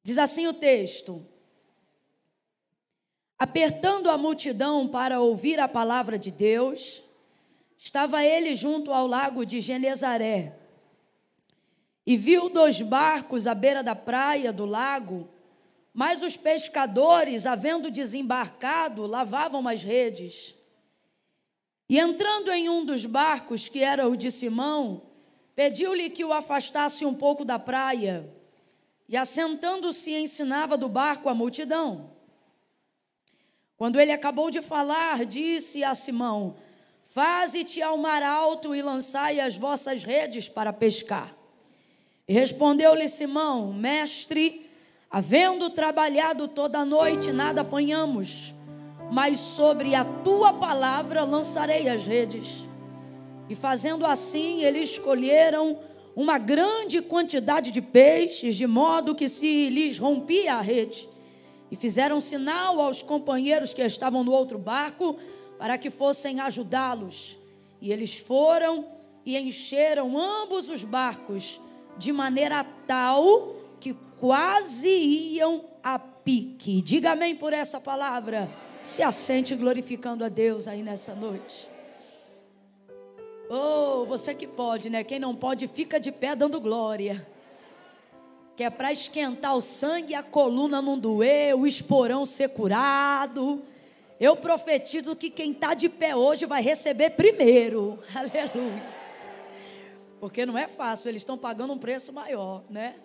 Diz assim o texto: apertando a multidão para ouvir a palavra de Deus, estava ele junto ao lago de Genezaré, e viu 2 barcos à beira da praia do lago, mas os pescadores, havendo desembarcado, lavavam as redes. E entrando em um dos barcos, que era o de Simão, pediu-lhe que o afastasse um pouco da praia, e assentando-se ensinava do barco a multidão. Quando ele acabou de falar, disse a Simão: faze-te ao mar alto e lançai as vossas redes para pescar. E respondeu-lhe Simão: mestre, havendo trabalhado toda a noite, nada apanhamos, mas sobre a tua palavra lançarei as redes. E fazendo assim, eles escolheram uma grande quantidade de peixes, de modo que se lhes rompia a rede. E fizeram sinal aos companheiros que estavam no outro barco, para que fossem ajudá-los. E eles foram e encheram ambos os barcos, de maneira tal que quase iam a pique. Diga amém por essa palavra. Se assente glorificando a Deus aí nessa noite. Oh, você que pode, né? Quem não pode, fica de pé dando glória. Que é para esquentar o sangue e a coluna não doer, o esporão ser curado. Eu profetizo que quem está de pé hoje vai receber primeiro. Aleluia. Porque não é fácil, eles estão pagando um preço maior, né?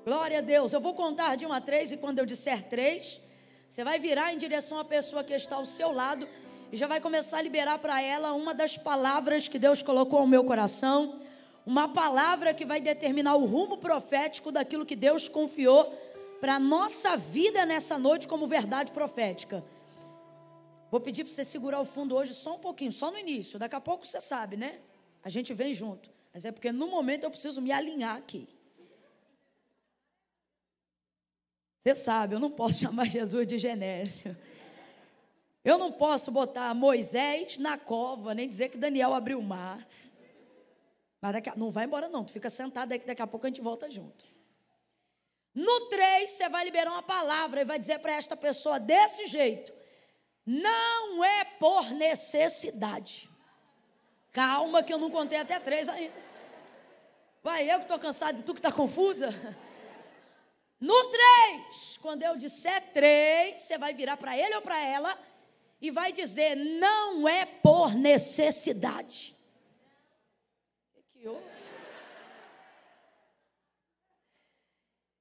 Glória a Deus. Eu vou contar de 1 a 3 e quando eu disser 3, você vai virar em direção à pessoa que está ao seu lado e já vai começar a liberar para ela uma das palavras que Deus colocou ao meu coração. Uma palavra que vai determinar o rumo profético daquilo que Deus confiou para a nossa vida nessa noite como verdade profética. Vou pedir para você segurar o fundo hoje só um pouquinho, só no início. Daqui a pouco você sabe, né? A gente vem junto. Mas é porque no momento eu preciso me alinhar aqui. Você sabe, eu não posso chamar Jesus de Genésio. Eu não posso botar Moisés na cova, nem dizer que Daniel abriu o mar. Mas não vai embora não, tu fica sentado aí que daqui a pouco a gente volta junto. No 3, você vai liberar uma palavra e vai dizer para esta pessoa desse jeito: não é por necessidade. Calma que eu não contei até 3 ainda. Vai, eu que estou cansado de tu que está confusa. No 3, quando eu disser 3, você vai virar para ele ou para ela e vai dizer: não é por necessidade.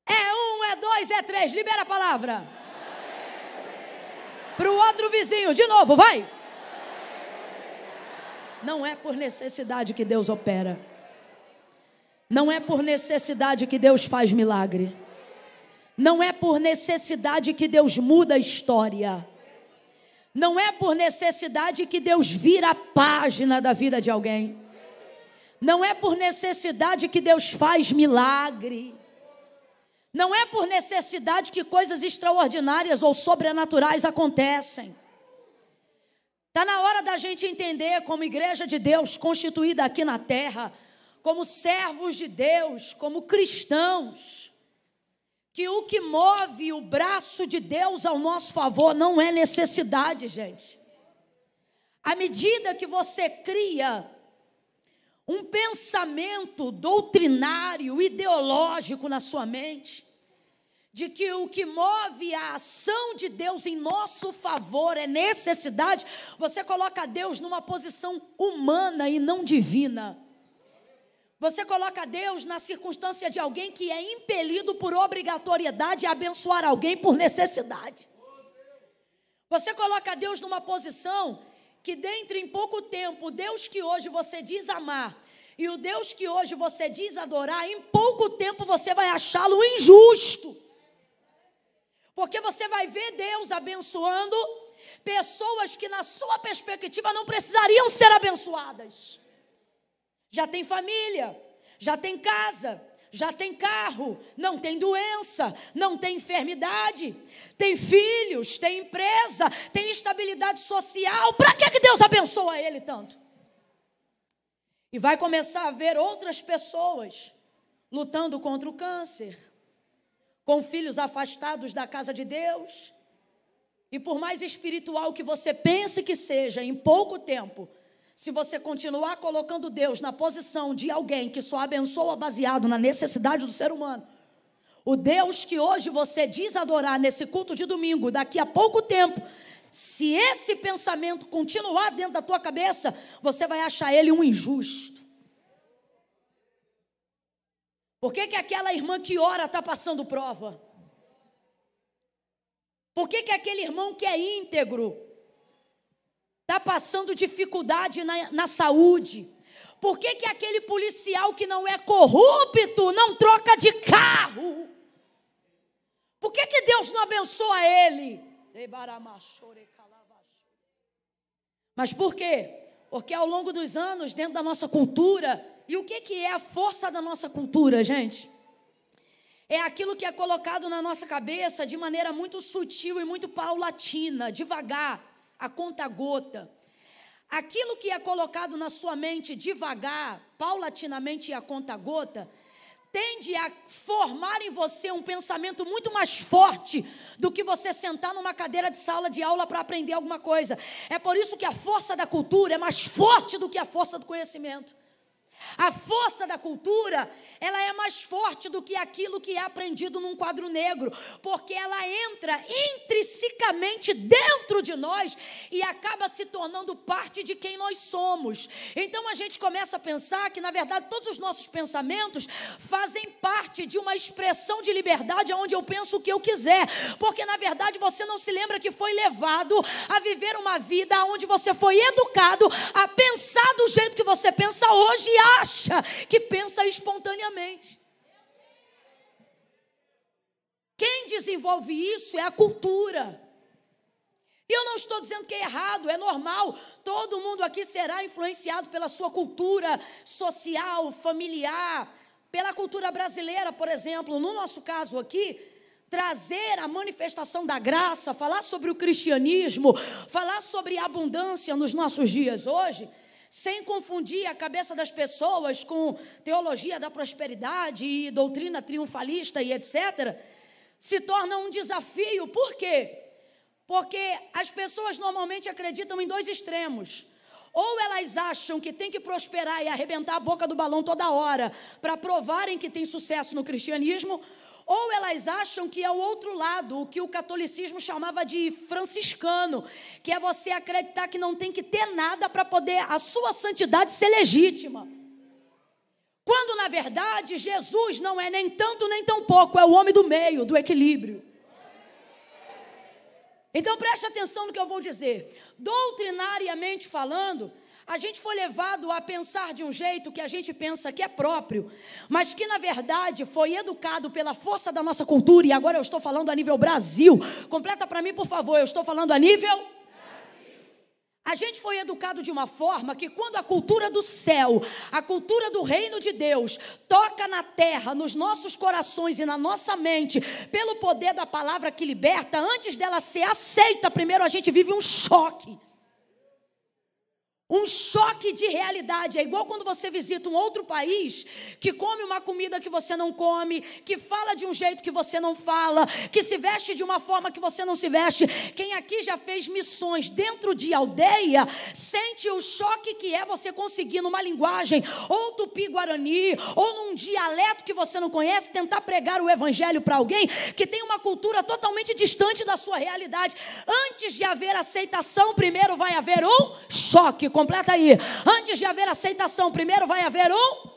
É 1, é 2, é 3, libera a palavra. Para o outro vizinho, de novo, vai. Não é por necessidade que Deus opera. Não é por necessidade que Deus faz milagre. Não é por necessidade que Deus muda a história. Não é por necessidade que Deus vira a página da vida de alguém. Não é por necessidade que Deus faz milagre. Não é por necessidade que coisas extraordinárias ou sobrenaturais acontecem. Está na hora da gente entender, como igreja de Deus constituída aqui na terra, como servos de Deus, como cristãos, que o que move o braço de Deus ao nosso favor não é necessidade, gente. À medida que você cria um pensamento doutrinário, ideológico na sua mente, de que o que move a ação de Deus em nosso favor é necessidade, você coloca Deus numa posição humana e não divina. Você coloca Deus na circunstância de alguém que é impelido por obrigatoriedade a abençoar alguém por necessidade. Você coloca Deus numa posição que dentro em pouco tempo, o Deus que hoje você diz amar e o Deus que hoje você diz adorar, em pouco tempo você vai achá-lo injusto. Porque você vai ver Deus abençoando pessoas que na sua perspectiva não precisariam ser abençoadas. Já tem família, já tem casa, já tem carro, não tem doença, não tem enfermidade, tem filhos, tem empresa, tem estabilidade social. Para que Deus abençoa ele tanto? E vai começar a ver outras pessoas lutando contra o câncer, com filhos afastados da casa de Deus. E por mais espiritual que você pense que seja, em pouco tempo, se você continuar colocando Deus na posição de alguém que só abençoa baseado na necessidade do ser humano, o Deus que hoje você diz adorar nesse culto de domingo, daqui a pouco tempo, se esse pensamento continuar dentro da tua cabeça, você vai achar ele um injusto. Por que aquela irmã que ora está passando prova? Por que aquele irmão que é íntegro está passando dificuldade na saúde? Por que aquele policial que não é corrupto não troca de carro? Por que Deus não abençoa ele? Mas por quê? Porque ao longo dos anos, dentro da nossa cultura, e o que é a força da nossa cultura, gente? É aquilo que é colocado na nossa cabeça de maneira muito sutil e muito paulatina, devagar, a conta-gota. Aquilo que é colocado na sua mente devagar, paulatinamente e a conta-gota, tende a formar em você um pensamento muito mais forte do que você sentar numa cadeira de sala de aula para aprender alguma coisa. É por isso que a força da cultura é mais forte do que a força do conhecimento. A força da cultura, ela é mais forte do que aquilo que é aprendido num quadro negro, porque ela entra intrinsecamente dentro de nós e acaba se tornando parte de quem nós somos. Então a gente começa a pensar que, na verdade, todos os nossos pensamentos fazem parte de uma expressão de liberdade onde eu penso o que eu quiser, porque na verdade você não se lembra que foi levado a viver uma vida onde você foi educado a pensar do jeito que você pensa hoje e acha que pensa espontaneamente. Quem desenvolve isso é a cultura. E eu não estou dizendo que é errado, é normal. Todo mundo aqui será influenciado pela sua cultura social, familiar, pela cultura brasileira, por exemplo. No nosso caso aqui, trazer a manifestação da graça, falar sobre o cristianismo, falar sobre a abundância nos nossos dias hoje, sem confundir a cabeça das pessoas com teologia da prosperidade e doutrina triunfalista e etc., se torna um desafio. Por quê? Porque as pessoas normalmente acreditam em dois extremos. Ou elas acham que tem que prosperar e arrebentar a boca do balão toda hora para provarem que tem sucesso no cristianismo, ou elas acham que é o outro lado, o que o catolicismo chamava de franciscano, que é você acreditar que não tem que ter nada para poder a sua santidade ser legítima. Quando, na verdade, Jesus não é nem tanto nem tão pouco, é o homem do meio, do equilíbrio. Então, preste atenção no que eu vou dizer. Doutrinariamente falando, a gente foi levado a pensar de um jeito que a gente pensa que é próprio, mas que, na verdade, foi educado pela força da nossa cultura, e agora eu estou falando a nível Brasil. Completa para mim, por favor, eu estou falando a nível Brasil. A gente foi educado de uma forma que, quando a cultura do céu, a cultura do reino de Deus, toca na terra, nos nossos corações e na nossa mente, pelo poder da palavra que liberta, antes dela ser aceita, primeiro a gente vive um choque. Um choque de realidade. É igual quando você visita um outro país, que come uma comida que você não come, que fala de um jeito que você não fala, que se veste de uma forma que você não se veste. Quem aqui já fez missões dentro de aldeia, sente o choque que é você conseguir numa linguagem, ou tupi-guarani, ou num dialeto que você não conhece, tentar pregar o evangelho para alguém que tem uma cultura totalmente distante da sua realidade. Antes de haver aceitação, primeiro vai haver um choque. Completa aí. Antes de haver aceitação, primeiro vai haver um...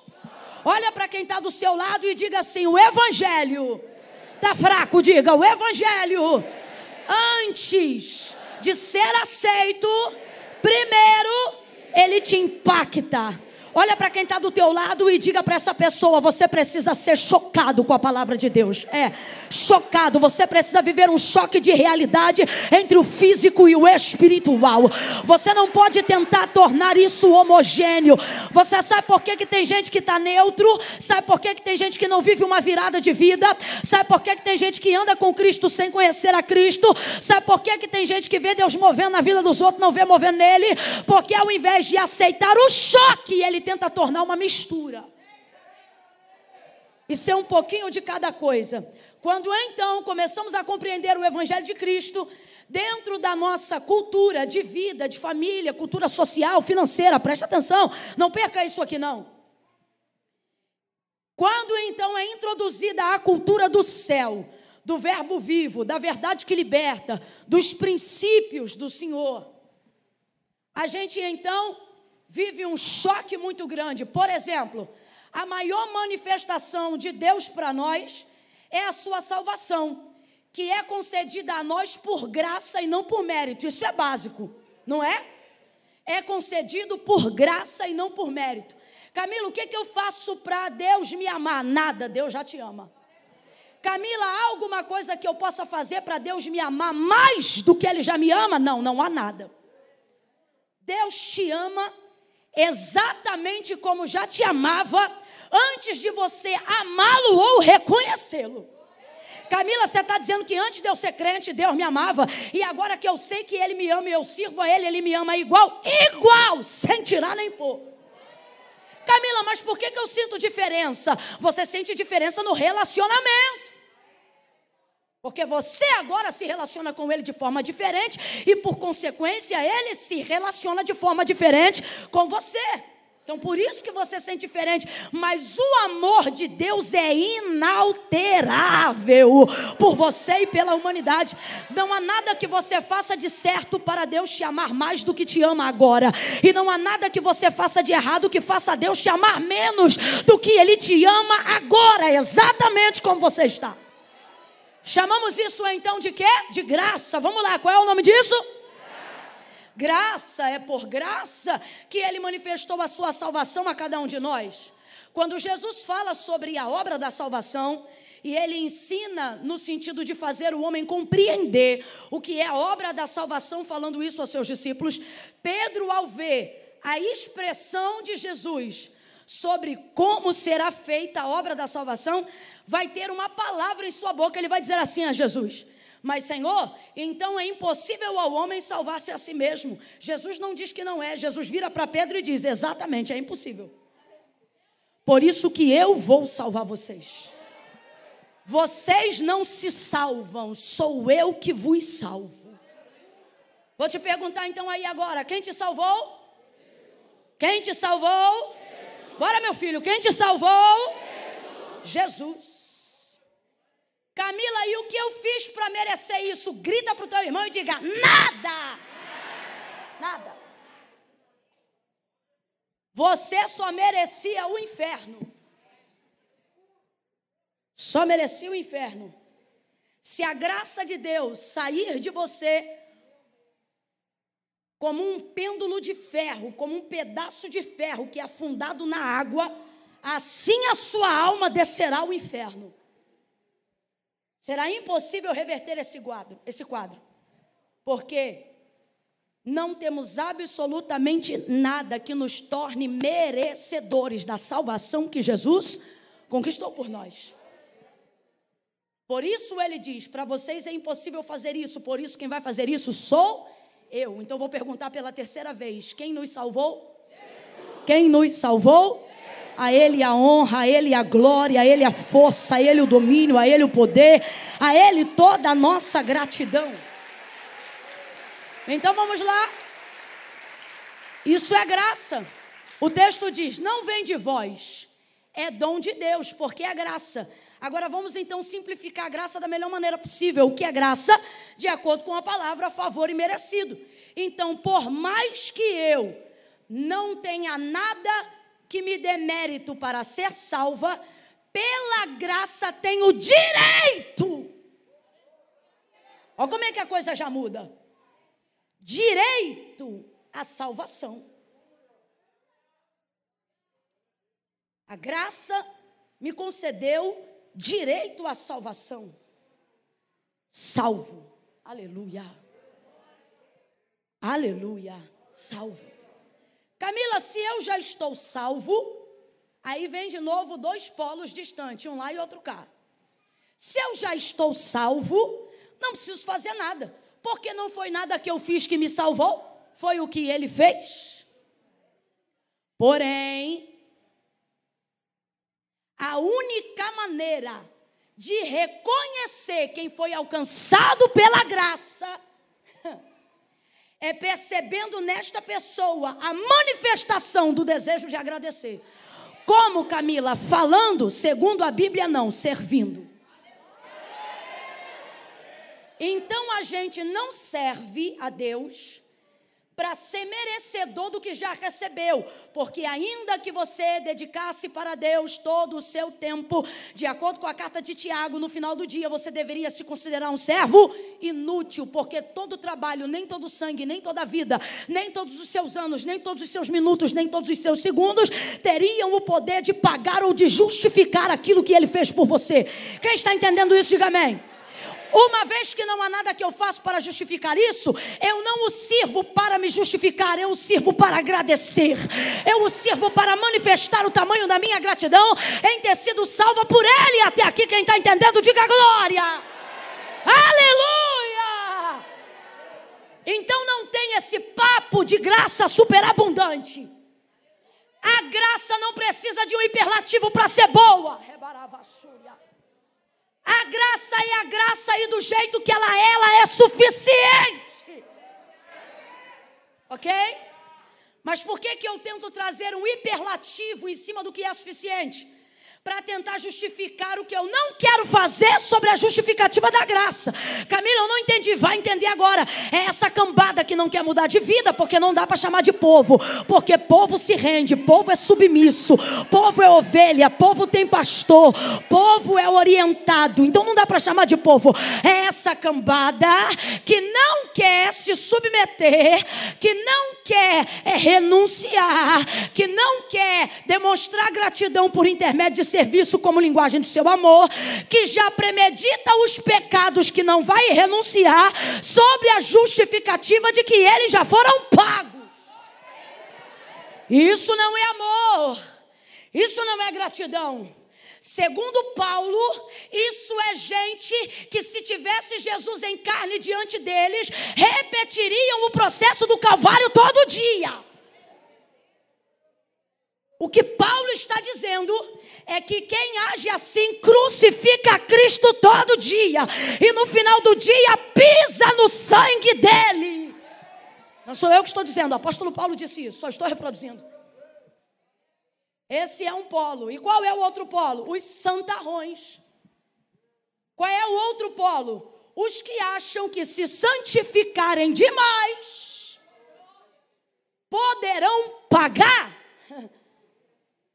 Olha para quem está do seu lado e diga assim: o evangelho. Está fraco, diga: o evangelho, antes de ser aceito, primeiro ele te impacta. Olha para quem está do teu lado e diga para essa pessoa: você precisa ser chocado com a palavra de Deus. Chocado. Você precisa viver um choque de realidade entre o físico e o espiritual. Você não pode tentar tornar isso homogêneo. Você sabe por que tem gente que está neutro? Sabe por que tem gente que não vive uma virada de vida? Sabe por que tem gente que anda com Cristo sem conhecer a Cristo? Sabe por que tem gente que vê Deus movendo na vida dos outros, não vê movendo nele? Porque ao invés de aceitar o choque, ele tenta tornar uma mistura. e ser um pouquinho de cada coisa. Quando então começamos a compreender o Evangelho de Cristo dentro da nossa cultura de vida, de família, cultura social, financeira, presta atenção, não perca isso aqui não. Quando então é introduzida a cultura do céu, do verbo vivo, da verdade que liberta, dos princípios do Senhor, a gente então vive um choque muito grande. Por exemplo, a maior manifestação de Deus para nós é a sua salvação, que é concedida a nós por graça e não por mérito. Isso é básico, não é? É concedido por graça e não por mérito. Camila, o que eu faço para Deus me amar? Nada, Deus já te ama. Camila, há alguma coisa que eu possa fazer para Deus me amar mais do que Ele já me ama? Não, não há nada. Deus te ama exatamente como já te amava antes de você amá-lo ou reconhecê-lo. Camila, você está dizendo que antes de eu ser crente, Deus me amava, e agora que eu sei que Ele me ama e eu sirvo a Ele, Ele me ama igual, sem tirar nem pôr. Camila, mas por que eu sinto diferença? Você sente diferença no relacionamento. Porque você agora se relaciona com Ele de forma diferente e, por consequência, Ele se relaciona de forma diferente com você. Então, por isso que você sente diferente. Mas o amor de Deus é inalterável por você e pela humanidade. Não há nada que você faça de certo para Deus te amar mais do que te ama agora. E não há nada que você faça de errado que faça Deus te amar menos do que Ele te ama agora, exatamente como você está. Chamamos isso então de quê? De graça. Vamos lá, qual é o nome disso? Graça, é por graça que Ele manifestou a sua salvação a cada um de nós. Quando Jesus fala sobre a obra da salvação, e Ele ensina no sentido de fazer o homem compreender o que é a obra da salvação, falando isso aos seus discípulos, Pedro, ao ver a expressão de Jesus sobre como será feita a obra da salvação, vai ter uma palavra em sua boca. Ele vai dizer assim a Jesus: mas, Senhor, então é impossível ao homem salvar-se a si mesmo. Jesus não diz que não é. Jesus vira para Pedro e diz: exatamente, é impossível. Por isso que eu vou salvar vocês. Vocês não se salvam, sou eu que vos salvo. Vou te perguntar então aí agora: quem te salvou? Quem te salvou? Bora, meu filho, quem te salvou? Jesus. Camila, e o que eu fiz para merecer isso? Grita para o teu irmão e diga: nada. Nada. Você só merecia o inferno. Só merecia o inferno. Se a graça de Deus sair de você como um pêndulo de ferro, como um pedaço de ferro que é afundado na água, assim a sua alma descerá ao inferno. Será impossível reverter esse quadro, porque não temos absolutamente nada que nos torne merecedores da salvação que Jesus conquistou por nós. Por isso Ele diz: para vocês é impossível fazer isso, por isso quem vai fazer isso sou eu. Então vou perguntar pela terceira vez: quem nos salvou? Quem nos salvou? A Ele a honra, a Ele a glória, a Ele a força, a Ele o domínio, a Ele o poder, a Ele toda a nossa gratidão. Então vamos lá. Isso é graça. O texto diz: não vem de vós, é dom de Deus, porque é graça. Agora vamos então simplificar a graça da melhor maneira possível. O que é graça? De acordo com a palavra, favor e merecido. Então, por mais que eu não tenha nada que me dê mérito para ser salva, pela graça tenho direito. Olha como é que a coisa já muda. Direito à salvação. A graça me concedeu direito à salvação. Salvo. Aleluia. Aleluia. Salvo. Camila, se eu já estou salvo, aí vem de novo dois polos distantes, um lá e outro cá. Se eu já estou salvo, não preciso fazer nada, porque não foi nada que eu fiz que me salvou, foi o que Ele fez. Porém, A única maneira de reconhecer quem foi alcançado pela graça é percebendo nesta pessoa a manifestação do desejo de agradecer. Como, Camila? Falando, segundo a Bíblia, não, servindo. Então a gente não serve a Deus para ser merecedor do que já recebeu, porque ainda que você dedicasse para Deus todo o seu tempo, de acordo com a carta de Tiago, no final do dia você deveria se considerar um servo inútil, porque todo trabalho, nem todo sangue, nem toda vida, nem todos os seus anos, nem todos os seus minutos, nem todos os seus segundos teriam o poder de pagar ou de justificar aquilo que Ele fez por você. Quem está entendendo isso, diga amém. Uma vez que não há nada que eu faço para justificar isso, eu não o sirvo para me justificar, eu o sirvo para agradecer. Eu o sirvo para manifestar o tamanho da minha gratidão em ter sido salva por Ele. Até aqui, quem está entendendo, diga glória. Aleluia! Então não tem esse papo de graça superabundante. A graça não precisa de um hiperlativo para ser boa. A graça é a graça e do jeito que ela é suficiente. Ok? Mas por que eu tento trazer um hiperlativo em cima do que é suficiente? Para tentar justificar o que eu não quero fazer sobre a justificativa da graça. Camila, eu não entendi, vai entender agora. É essa cambada que não quer mudar de vida, porque não dá para chamar de povo. Porque povo se rende, povo é submisso, povo é ovelha, povo tem pastor, povo é orientado. Então não dá para chamar de povo. É essa cambada que não quer se submeter, que não quer renunciar, que não quer demonstrar gratidão por intermédio de serviço como linguagem do seu amor, que já premedita os pecados que não vai renunciar sobre a justificativa de que eles já foram pagos. Isso não é amor, isso não é gratidão. Segundo Paulo, isso é gente que, se tivesse Jesus em carne diante deles, repetiriam o processo do Calvário todo dia. O que Paulo está dizendo é que quem age assim crucifica Cristo todo dia e no final do dia pisa no sangue dele. Não sou eu que estou dizendo, o apóstolo Paulo disse isso, só estou reproduzindo. Esse é um polo. E qual é o outro polo? Os santarrões. Qual é o outro polo? Os que acham que, se santificarem demais, poderão pagar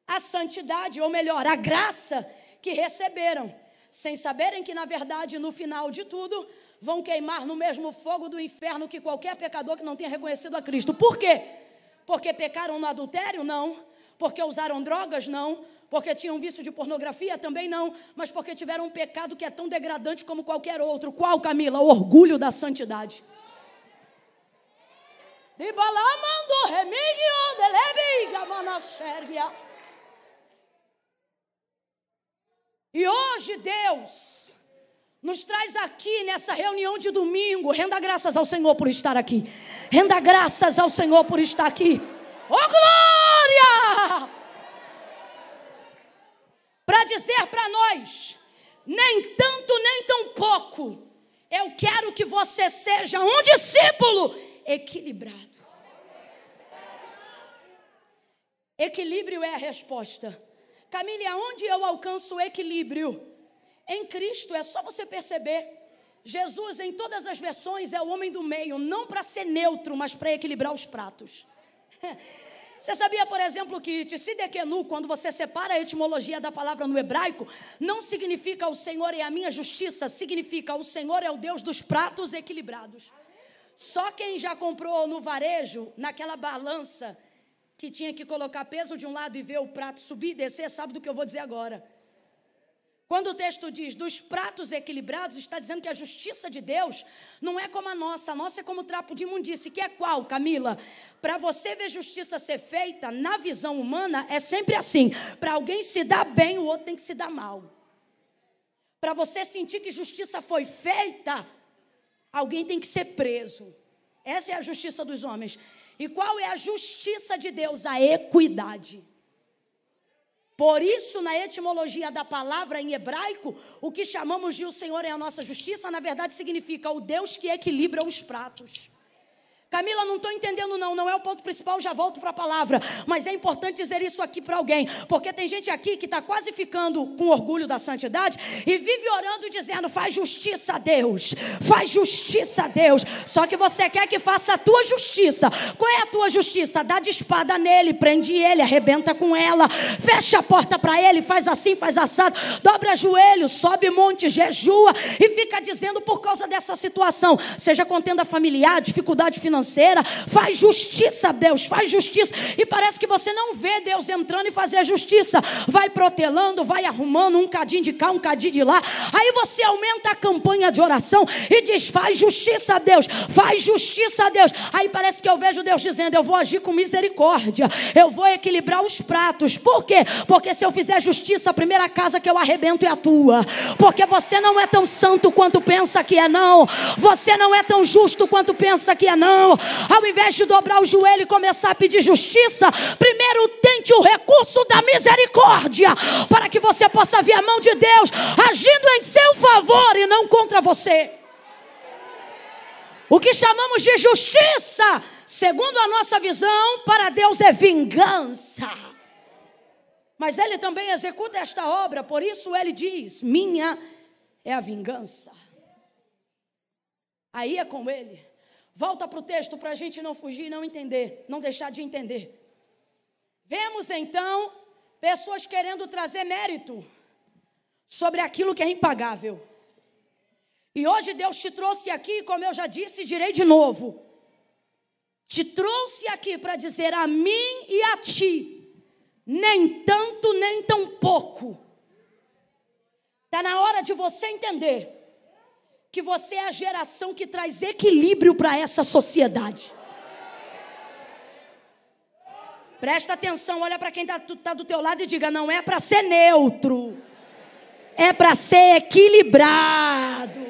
a santidade, ou melhor, a graça que receberam, sem saberem que, na verdade, no final de tudo, vão queimar no mesmo fogo do inferno que qualquer pecador que não tenha reconhecido a Cristo. Por quê? Porque pecaram no adultério? Não. Porque usaram drogas? Não. Porque tinham vício de pornografia? Também não. Mas porque tiveram um pecado que é tão degradante como qualquer outro. Qual, Camila? O orgulho da santidade. E hoje Deus nos traz aqui nessa reunião de domingo. Renda graças ao Senhor por estar aqui. Renda graças ao Senhor por estar aqui. Oh, glória! Para dizer para nós, nem tanto, nem tão pouco, eu quero que você seja um discípulo equilibrado. Equilíbrio é a resposta. Camila, aonde eu alcanço o equilíbrio? Em Cristo, é só você perceber. Jesus, em todas as versões, é o homem do meio, não para ser neutro, mas para equilibrar os pratos. Você sabia, por exemplo, que Tsidekenu, quando você separa a etimologia da palavra no hebraico, não significa o Senhor é a minha justiça, significa o Senhor é o Deus dos pratos equilibrados. Só quem já comprou no varejo, naquela balança, que tinha que colocar peso de um lado e ver o prato subir e descer, sabe do que eu vou dizer agora. Quando o texto diz dos pratos equilibrados, está dizendo que a justiça de Deus não é como a nossa é como trapo de imundície, que é qual, Camila? Para você ver justiça ser feita, na visão humana, é sempre assim. Para alguém se dar bem, o outro tem que se dar mal. Para você sentir que justiça foi feita, alguém tem que ser preso. Essa é a justiça dos homens. E qual é a justiça de Deus? A equidade. Por isso, na etimologia da palavra em hebraico, o que chamamos de o Senhor é a nossa justiça, na verdade significa o Deus que equilibra os pratos. Camila, não estou entendendo não é o ponto principal, já volto para a palavra. Mas é importante dizer isso aqui para alguém, porque tem gente aqui que está quase ficando com orgulho da santidade e vive orando dizendo, faz justiça a Deus, faz justiça a Deus. Só que você quer que faça a tua justiça. Qual é a tua justiça? Dá de espada nele, prende ele, arrebenta com ela, fecha a porta para ele, faz assim, faz assado, dobra joelho, sobe monte, jejua e fica dizendo por causa dessa situação, seja contenda familiar, dificuldade financeira, faz justiça a Deus, faz justiça, e parece que você não vê Deus entrando e fazer a justiça, vai protelando, vai arrumando um cadinho de cá, um cadinho de lá, aí você aumenta a campanha de oração e diz, faz justiça a Deus, faz justiça a Deus, aí parece que eu vejo Deus dizendo, eu vou agir com misericórdia, eu vou equilibrar os pratos. Por quê? Porque se eu fizer justiça, a primeira casa que eu arrebento é a tua, porque você não é tão santo quanto pensa que é não, você não é tão justo quanto pensa que é não. Ao invés de dobrar o joelho e começar a pedir justiça, primeiro tente o recurso da misericórdia, para que você possa ver a mão de Deus agindo em seu favor e não contra você. O que chamamos de justiça, segundo a nossa visão, para Deus é vingança. Mas Ele também executa esta obra, por isso Ele diz, minha é a vingança. Aí é com Ele. Volta para o texto para a gente não fugir e não entender, não deixar de entender. Vemos então pessoas querendo trazer mérito sobre aquilo que é impagável. E hoje Deus te trouxe aqui, como eu já disse e direi de novo, te trouxe aqui para dizer a mim e a ti, nem tanto nem tão pouco. Está na hora de você entender que você é a geração que traz equilíbrio para essa sociedade. Presta atenção, olha para quem está do teu lado e diga, não é para ser neutro, é para ser equilibrado.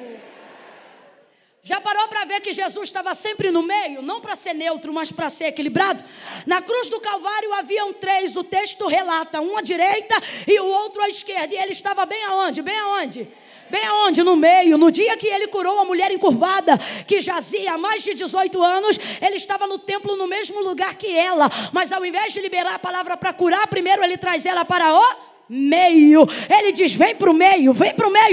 Já parou para ver que Jesus estava sempre no meio? Não para ser neutro, mas para ser equilibrado? Na cruz do Calvário haviam 3, o texto relata, um à direita e o outro à esquerda. E ele estava bem aonde? Bem aonde? Bem aonde? No meio. No dia que ele curou a mulher encurvada, que jazia há mais de 18 anos, ele estava no templo no mesmo lugar que ela. Mas ao invés de liberar a palavra para curar, primeiro ele traz ela para o meio. Ele diz, vem para o meio,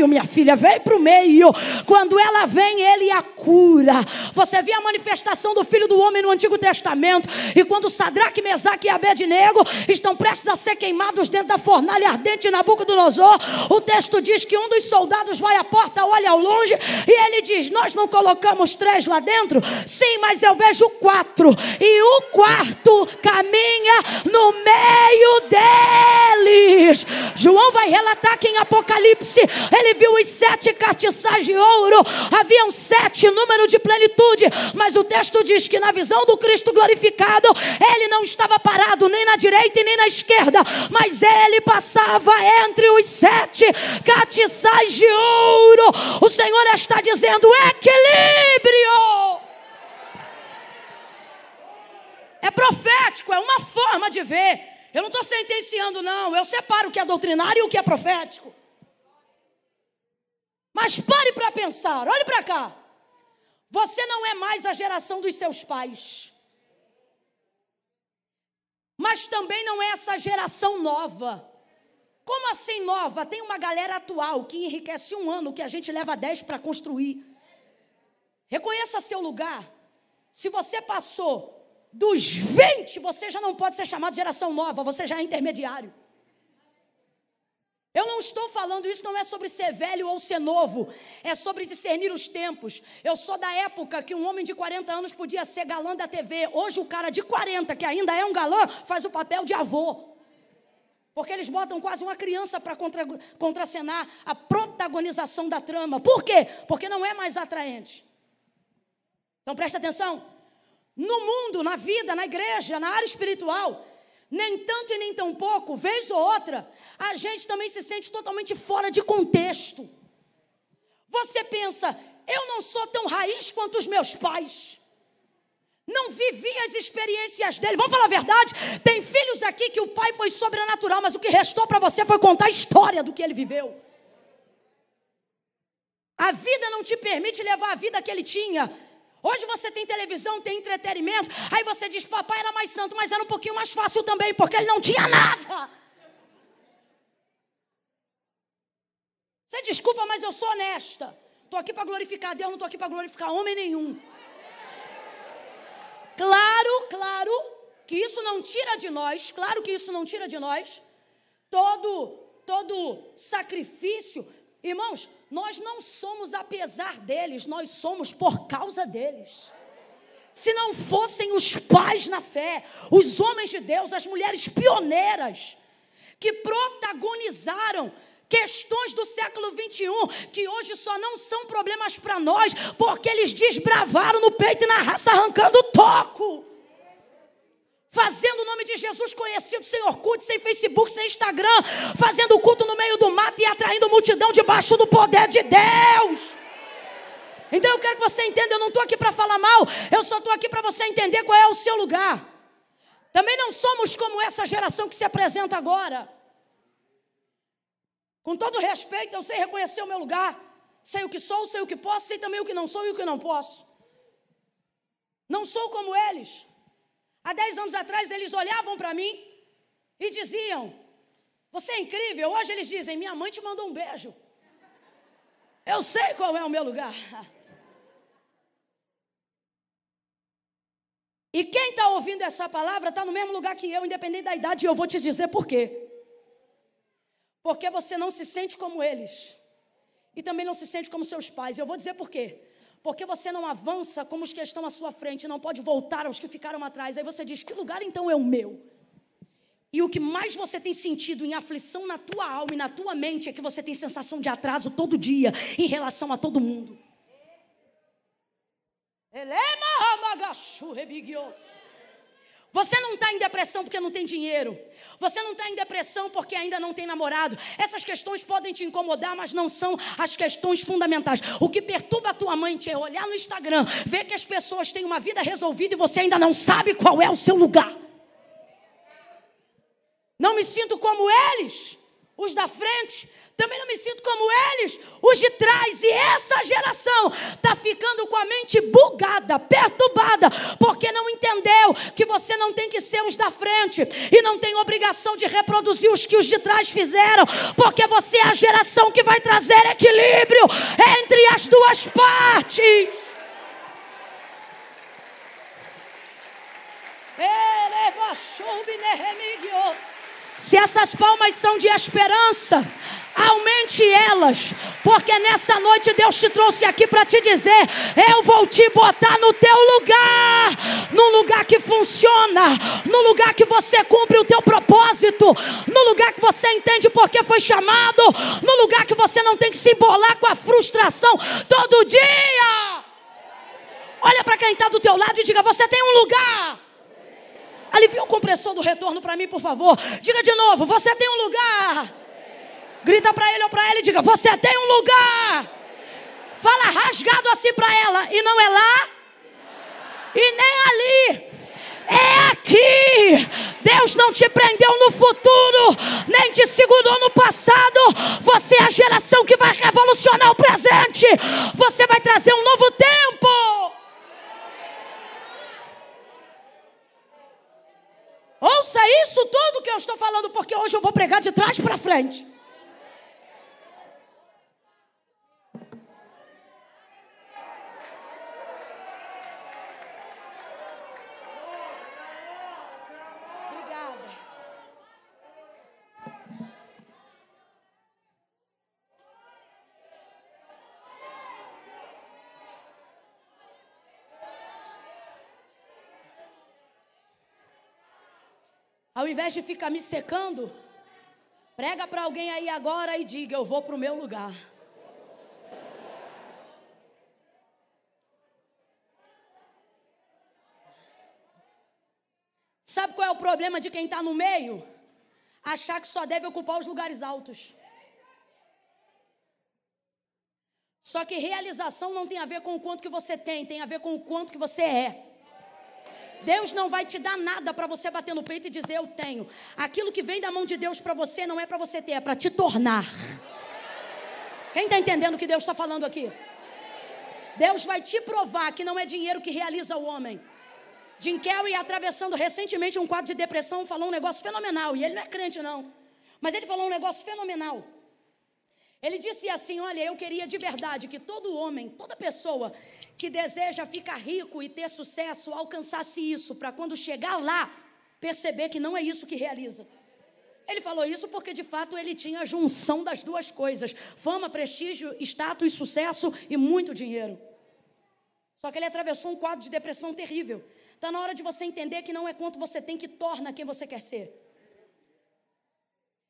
minha filha, vem para o meio. Quando ela vem, ele a cura. Você vê a manifestação do Filho do Homem no Antigo Testamento, e quando Sadraque, Mesaque e Abednego estão prestes a ser queimados dentro da fornalha ardente de Nabucodonosor, o texto diz que um dos soldados vai à porta, olha ao longe, e ele diz, nós não colocamos 3 lá dentro? Sim, mas eu vejo 4, e o 4 caminha no meio deles. João vai relatar que em Apocalipse ele viu os 7 castiçais de ouro. Haviam 7, número de plenitude, mas o texto diz que na visão do Cristo glorificado, ele não estava parado nem na direita e nem na esquerda, mas ele passava entre os 7 castiçais de ouro. O Senhor está dizendo equilíbrio. É profético, é uma forma de ver. Eu não estou sentenciando, não. Eu separo o que é doutrinário e o que é profético. Mas pare para pensar. Olhe para cá. Você não é mais a geração dos seus pais. Mas também não é essa geração nova. Como assim nova? Tem uma galera atual que enriquece 1 ano, que a gente leva 10 para construir. Reconheça seu lugar. Se você passou dos 20, você já não pode ser chamado de geração nova, você já é intermediário. Eu não estou falando, isso não é sobre ser velho ou ser novo, é sobre discernir os tempos. Eu sou da época que um homem de 40 anos podia ser galã da TV. Hoje o cara de 40, que ainda é um galã, faz o papel de avô. Porque eles botam quase uma criança para contracenar a protagonização da trama. Por quê? Porque não é mais atraente. Então presta atenção. No mundo, na vida, na igreja, na área espiritual, nem tanto e nem tão pouco, vez ou outra, a gente também se sente totalmente fora de contexto. Você pensa, eu não sou tão raiz quanto os meus pais. não vivia as experiências dele. Vamos falar a verdade? Tem filhos aqui que o pai foi sobrenatural, mas o que restou para você foi contar a história do que ele viveu. A vida não te permite levar a vida que ele tinha. Hoje você tem televisão, tem entretenimento, aí você diz, papai era mais santo, mas era um pouquinho mais fácil também, porque ele não tinha nada. Você desculpa, mas eu sou honesta. Estou aqui para glorificar Deus, não estou aqui para glorificar homem nenhum. Claro que isso não tira de nós, todo sacrifício. Irmãos, nós não somos apesar deles, nós somos por causa deles. Se não fossem os pais na fé, os homens de Deus, as mulheres pioneiras, que protagonizaram questões do século 21, que hoje só não são problemas para nós, porque eles desbravaram no peito e na raça, arrancando o toco, fazendo o nome de Jesus conhecido, sem Orkut, sem Facebook, sem Instagram, fazendo culto no meio do mato e atraindo multidão debaixo do poder de Deus. Então eu quero que você entenda, eu não estou aqui para falar mal, eu só estou aqui para você entender qual é o seu lugar. Também não somos como essa geração que se apresenta agora. Com todo respeito, eu sei reconhecer o meu lugar, sei o que sou, sei o que posso, sei também o que não sou e o que não posso. Não sou como eles. Há 10 anos atrás, eles olhavam para mim e diziam, você é incrível. Hoje eles dizem, minha mãe te mandou um beijo. Eu sei qual é o meu lugar. E quem está ouvindo essa palavra está no mesmo lugar que eu, independente da idade, e eu vou te dizer por quê. Porque você não se sente como eles. E também não se sente como seus pais. Eu vou dizer por quê. Porque você não avança como os que estão à sua frente. Não pode voltar aos que ficaram atrás. Aí você diz, que lugar então é o meu? E o que mais você tem sentido em aflição na tua alma e na tua mente é que você tem sensação de atraso todo dia em relação a todo mundo. Você não está em depressão porque não tem dinheiro. Você não está em depressão porque ainda não tem namorado. Essas questões podem te incomodar, mas não são as questões fundamentais. O que perturba a tua mente é olhar no Instagram, ver que as pessoas têm uma vida resolvida e você ainda não sabe qual é o seu lugar. Não me sinto como eles, os da frente. Também não me sinto como eles, os de trás. E essa geração está ficando com a mente bugada, perturbada, porque não entendeu que você não tem que ser os da frente e não tem obrigação de reproduzir os que os de trás fizeram, porque você é a geração que vai trazer equilíbrio entre as duas partes. Se essas palmas são de esperança, aumente elas, porque nessa noite Deus te trouxe aqui para te dizer, eu vou te botar no teu lugar, num lugar que funciona, no lugar que você cumpre o teu propósito, no lugar que você entende por que foi chamado, no lugar que você não tem que se embolar com a frustração todo dia. Olha para quem está do teu lado e diga, você tem um lugar. Alivia o compressor do retorno para mim, por favor. Diga de novo, você tem um lugar. Grita para ele ou para ela e diga, você tem um lugar. Fala rasgado assim para ela. E não é lá e nem ali. É aqui. Deus não te prendeu no futuro, nem te segurou no passado. Você é a geração que vai revolucionar o presente. Você vai trazer um novo tempo. Ouça isso tudo que eu estou falando, porque hoje eu vou pregar de trás para frente. Obrigada. Ao invés de ficar me secando, prega para alguém aí agora e diga, eu vou para o meu lugar. Sabe qual é o problema de quem está no meio? Achar que só deve ocupar os lugares altos. Só que realização não tem a ver com o quanto que você tem a ver com o quanto que você é. Deus não vai te dar nada para você bater no peito e dizer eu tenho. Aquilo que vem da mão de Deus para você não é para você ter, é para te tornar. Quem está entendendo o que Deus está falando aqui? Deus vai te provar que não é dinheiro que realiza o homem. Jim Carrey, atravessando recentemente um quadro de depressão, falou um negócio fenomenal. E ele não é crente não, mas ele falou um negócio fenomenal. Ele disse assim, olha, eu queria de verdade que todo homem, toda pessoa que deseja ficar rico e ter sucesso, alcançasse isso, para quando chegar lá, perceber que não é isso que realiza. Ele falou isso porque de fato ele tinha a junção das duas coisas: fama, prestígio, status, sucesso e muito dinheiro. Só que ele atravessou um quadro de depressão terrível. Está na hora de você entender que não é quanto você tem que torna quem você quer ser.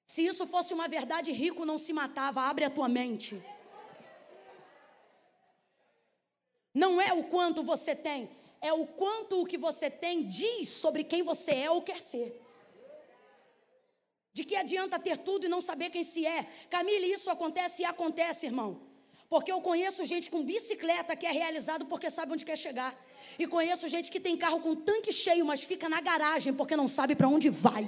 Se isso fosse uma verdade, rico não se matava. Abre a tua mente. Não é o quanto você tem, é o quanto o que você tem diz sobre quem você é ou quer ser. De que adianta ter tudo e não saber quem se é? Camille, isso acontece e acontece, irmão. Porque eu conheço gente com bicicleta que é realizado porque sabe onde quer chegar. E conheço gente que tem carro com tanque cheio, mas fica na garagem porque não sabe para onde vai.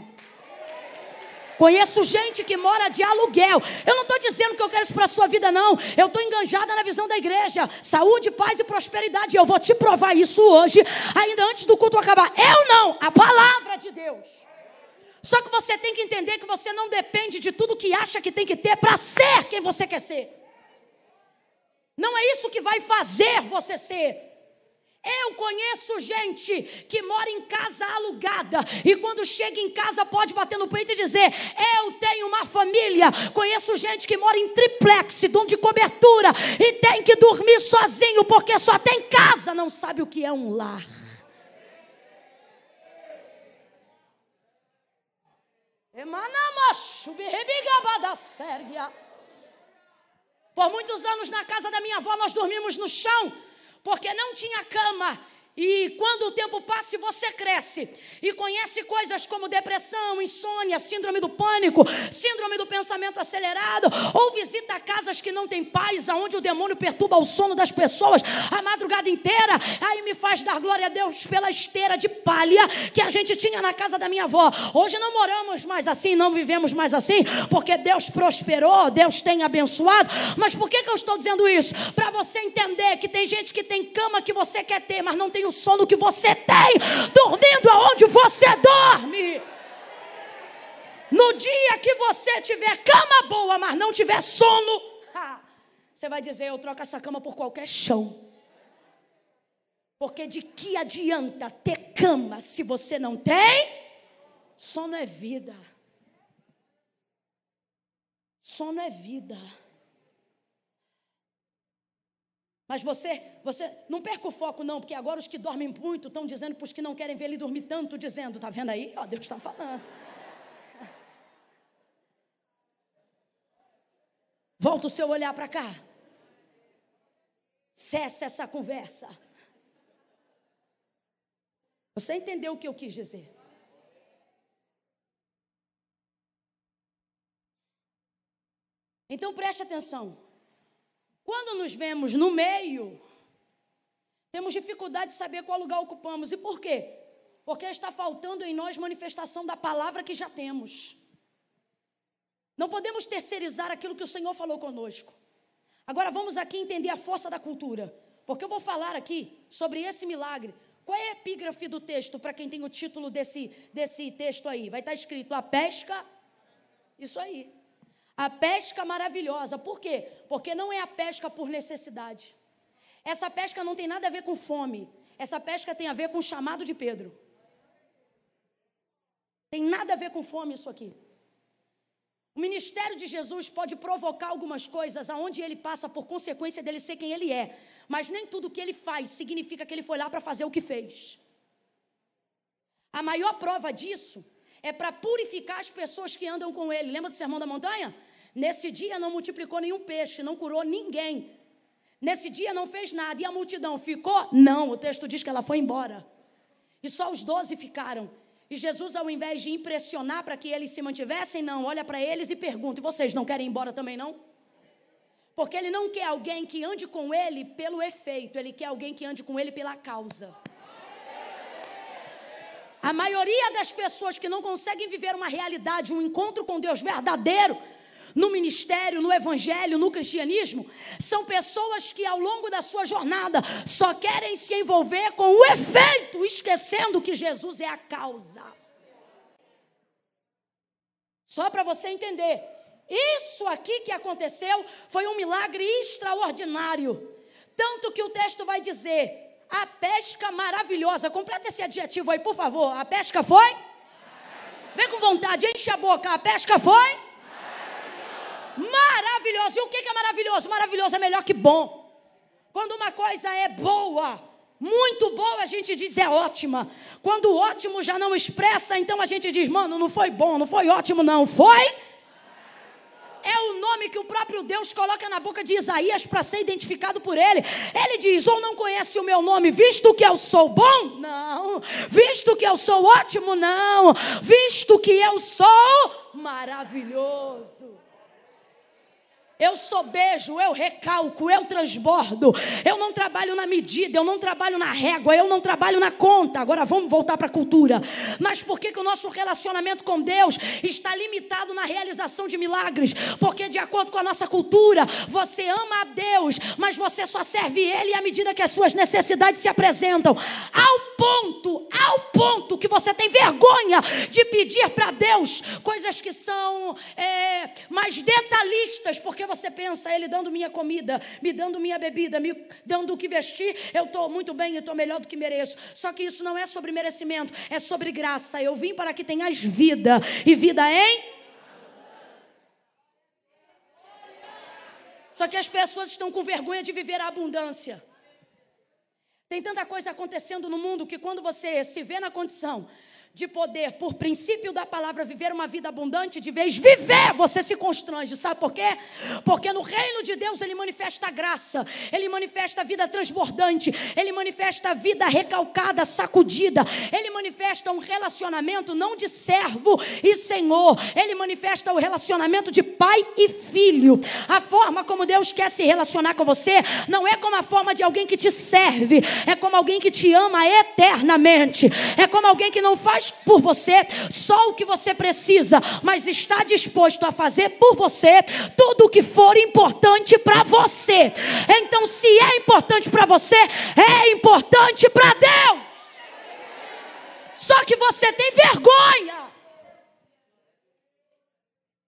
Conheço gente que mora de aluguel. Eu não estou dizendo que eu quero isso para a sua vida, não. Eu estou enganjada na visão da igreja. Saúde, paz e prosperidade. Eu vou te provar isso hoje, ainda antes do culto acabar. Eu não, a palavra de Deus. Só que você tem que entender que você não depende de tudo que acha que tem que ter para ser quem você quer ser. Não é isso que vai fazer você ser. Eu conheço gente que mora em casa alugada e quando chega em casa pode bater no peito e dizer, eu tenho uma família. Conheço gente que mora em triplex, dono de cobertura, e tem que dormir sozinho porque só tem casa, não sabe o que é um lar. Por muitos anos na casa da minha avó nós dormimos no chão, porque não tinha cama. E quando o tempo passa e você cresce e conhece coisas como depressão, insônia, síndrome do pânico, síndrome do pensamento acelerado, ou visita casas que não têm paz, aonde o demônio perturba o sono das pessoas a madrugada inteira, aí me faz dar glória a Deus pela esteira de palha que a gente tinha na casa da minha avó. Hoje não moramos mais assim, não vivemos mais assim, porque Deus prosperou, Deus tem abençoado. Mas por que eu estou dizendo isso? Para você entender que tem gente que tem cama que você quer ter, mas não tem o sono que você tem, dormindo aonde você dorme. No dia que você tiver cama boa, mas não tiver sono, você vai dizer, eu troco essa cama por qualquer chão. Porque de que adianta ter cama se você não tem? Sono é vida. Sono é vida. Mas você não perca o foco não, porque agora os que dormem muito estão dizendo para os que não querem ver ele dormir tanto, dizendo, tá vendo aí? Ó, Deus está falando. Volta o seu olhar para cá. Cessa essa conversa. Você entendeu o que eu quis dizer? Então preste atenção. Quando nos vemos no meio, temos dificuldade de saber qual lugar ocupamos. E por quê? Porque está faltando em nós manifestação da palavra que já temos. Não podemos terceirizar aquilo que o Senhor falou conosco. Agora vamos aqui entender a força da cultura. Porque eu vou falar aqui sobre esse milagre. Qual é a epígrafe do texto, para quem tem o título desse texto aí? Vai estar escrito, a pesca, isso aí. A pesca maravilhosa. Por quê? Porque não é a pesca por necessidade. Essa pesca não tem nada a ver com fome. Essa pesca tem a ver com o chamado de Pedro. Tem nada a ver com fome isso aqui. O ministério de Jesus pode provocar algumas coisas aonde ele passa por consequência dele ser quem ele é. Mas nem tudo que ele faz significa que ele foi lá para fazer o que fez. A maior prova disso é para purificar as pessoas que andam com ele. Lembra do Sermão da Montanha? Nesse dia não multiplicou nenhum peixe, não curou ninguém. Nesse dia não fez nada. E a multidão ficou? Não, o texto diz que ela foi embora. E só os 12 ficaram. E Jesus, ao invés de impressionar para que eles se mantivessem, não, olha para eles e pergunta, e vocês não querem ir embora também não? Porque ele não quer alguém que ande com ele pelo efeito, ele quer alguém que ande com ele pela causa. A maioria das pessoas que não conseguem viver uma realidade, um encontro com Deus verdadeiro, no ministério, no evangelho, no cristianismo, são pessoas que ao longo da sua jornada só querem se envolver com o efeito, esquecendo que Jesus é a causa. Só para você entender, isso aqui que aconteceu foi um milagre extraordinário. Tanto que o texto vai dizer, a pesca maravilhosa. Completa esse adjetivo aí, por favor. A pesca foi? Vem com vontade, enche a boca. A pesca foi? Maravilhoso. E o que é maravilhoso? Maravilhoso é melhor que bom. Quando uma coisa é boa, muito boa, a gente diz é ótima. Quando o ótimo já não expressa, então a gente diz, mano, não foi bom, não foi ótimo não, foi? É o nome que o próprio Deus coloca na boca de Isaías para ser identificado por ele. Ele diz, ou não conhece o meu nome, visto que eu sou bom? Não. Visto que eu sou ótimo? Não. Visto que eu sou maravilhoso. Eu sobejo, eu recalco, eu transbordo. Eu não trabalho na medida, eu não trabalho na régua, eu não trabalho na conta. Agora vamos voltar para a cultura. Mas por que o nosso relacionamento com Deus está limitado na realização de milagres? Porque de acordo com a nossa cultura, você ama a Deus, mas você só serve Ele à medida que as suas necessidades se apresentam. Ao ponto que você tem vergonha de pedir para Deus coisas que são mais detalhistas, porque você pensa, Ele dando minha comida, me dando minha bebida, me dando o que vestir, eu estou muito bem, eu estou melhor do que mereço. Só que isso não é sobre merecimento, é sobre graça. Eu vim para que tenhas vida, e vida em... Só que as pessoas estão com vergonha de viver a abundância. Tem tanta coisa acontecendo no mundo que quando você se vê na condição de poder, por princípio da palavra, viver uma vida abundante, de vez viver, você se constrange. Sabe por quê? Porque no reino de Deus Ele manifesta a graça, Ele manifesta a vida transbordante, Ele manifesta a vida recalcada, sacudida, Ele manifesta um relacionamento não de servo e senhor, Ele manifesta o relacionamento de pai e filho. A forma como Deus quer se relacionar com você não é como a forma de alguém que te serve, é como alguém que te ama eternamente, é como alguém que não faz por você só o que você precisa, mas está disposto a fazer por você tudo o que for importante para você. Então, se é importante para você, é importante para Deus. Só que você tem vergonha.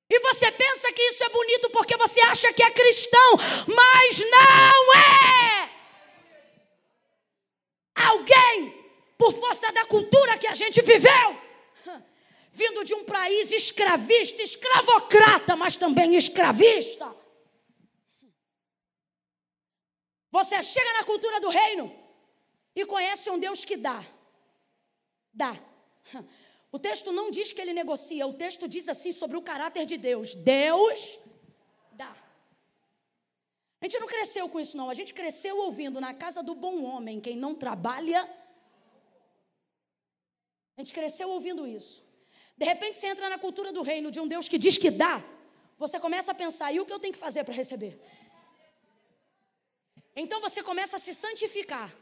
E você pensa que isso é bonito porque você acha que é cristão, mas não é. Alguém, por força da cultura que a gente viveu, vindo de um país escravista, escravocrata, mas também escravista. Você chega na cultura do reino e conhece um Deus que dá. Dá. O texto não diz que Ele negocia, o texto diz assim sobre o caráter de Deus. Deus dá. A gente não cresceu com isso não, a gente cresceu ouvindo na casa do bom homem, quem não trabalha. A gente cresceu ouvindo isso. De repente você entra na cultura do reino de um Deus que diz que dá. Você começa a pensar, e o que eu tenho que fazer para receber? Então você começa a se santificar.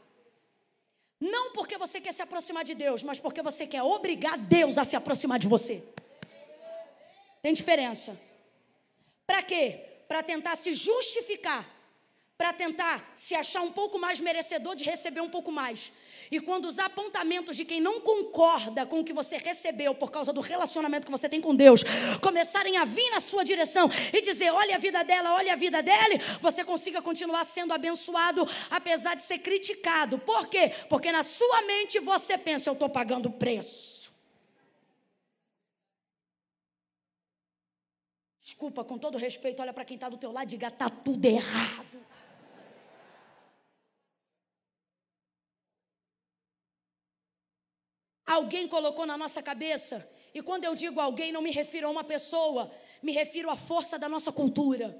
Não porque você quer se aproximar de Deus, mas porque você quer obrigar Deus a se aproximar de você. Tem diferença. Para quê? Para tentar se justificar. Para tentar se achar um pouco mais merecedor de receber um pouco mais. E quando os apontamentos de quem não concorda com o que você recebeu por causa do relacionamento que você tem com Deus começarem a vir na sua direção e dizer, olha a vida dela, olha a vida dele, você consiga continuar sendo abençoado apesar de ser criticado. Por quê? Porque na sua mente você pensa, eu estou pagando preço. Desculpa, com todo respeito, olha para quem está do teu lado e diga, está tudo errado. Alguém colocou na nossa cabeça, e quando eu digo alguém, não me refiro a uma pessoa, me refiro à força da nossa cultura.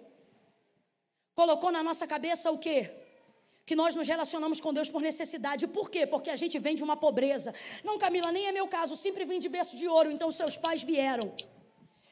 Colocou na nossa cabeça o quê? Que nós nos relacionamos com Deus por necessidade. Por quê? Porque a gente vem de uma pobreza. Não, Camila, nem é meu caso, sempre vim de berço de ouro, então seus pais vieram.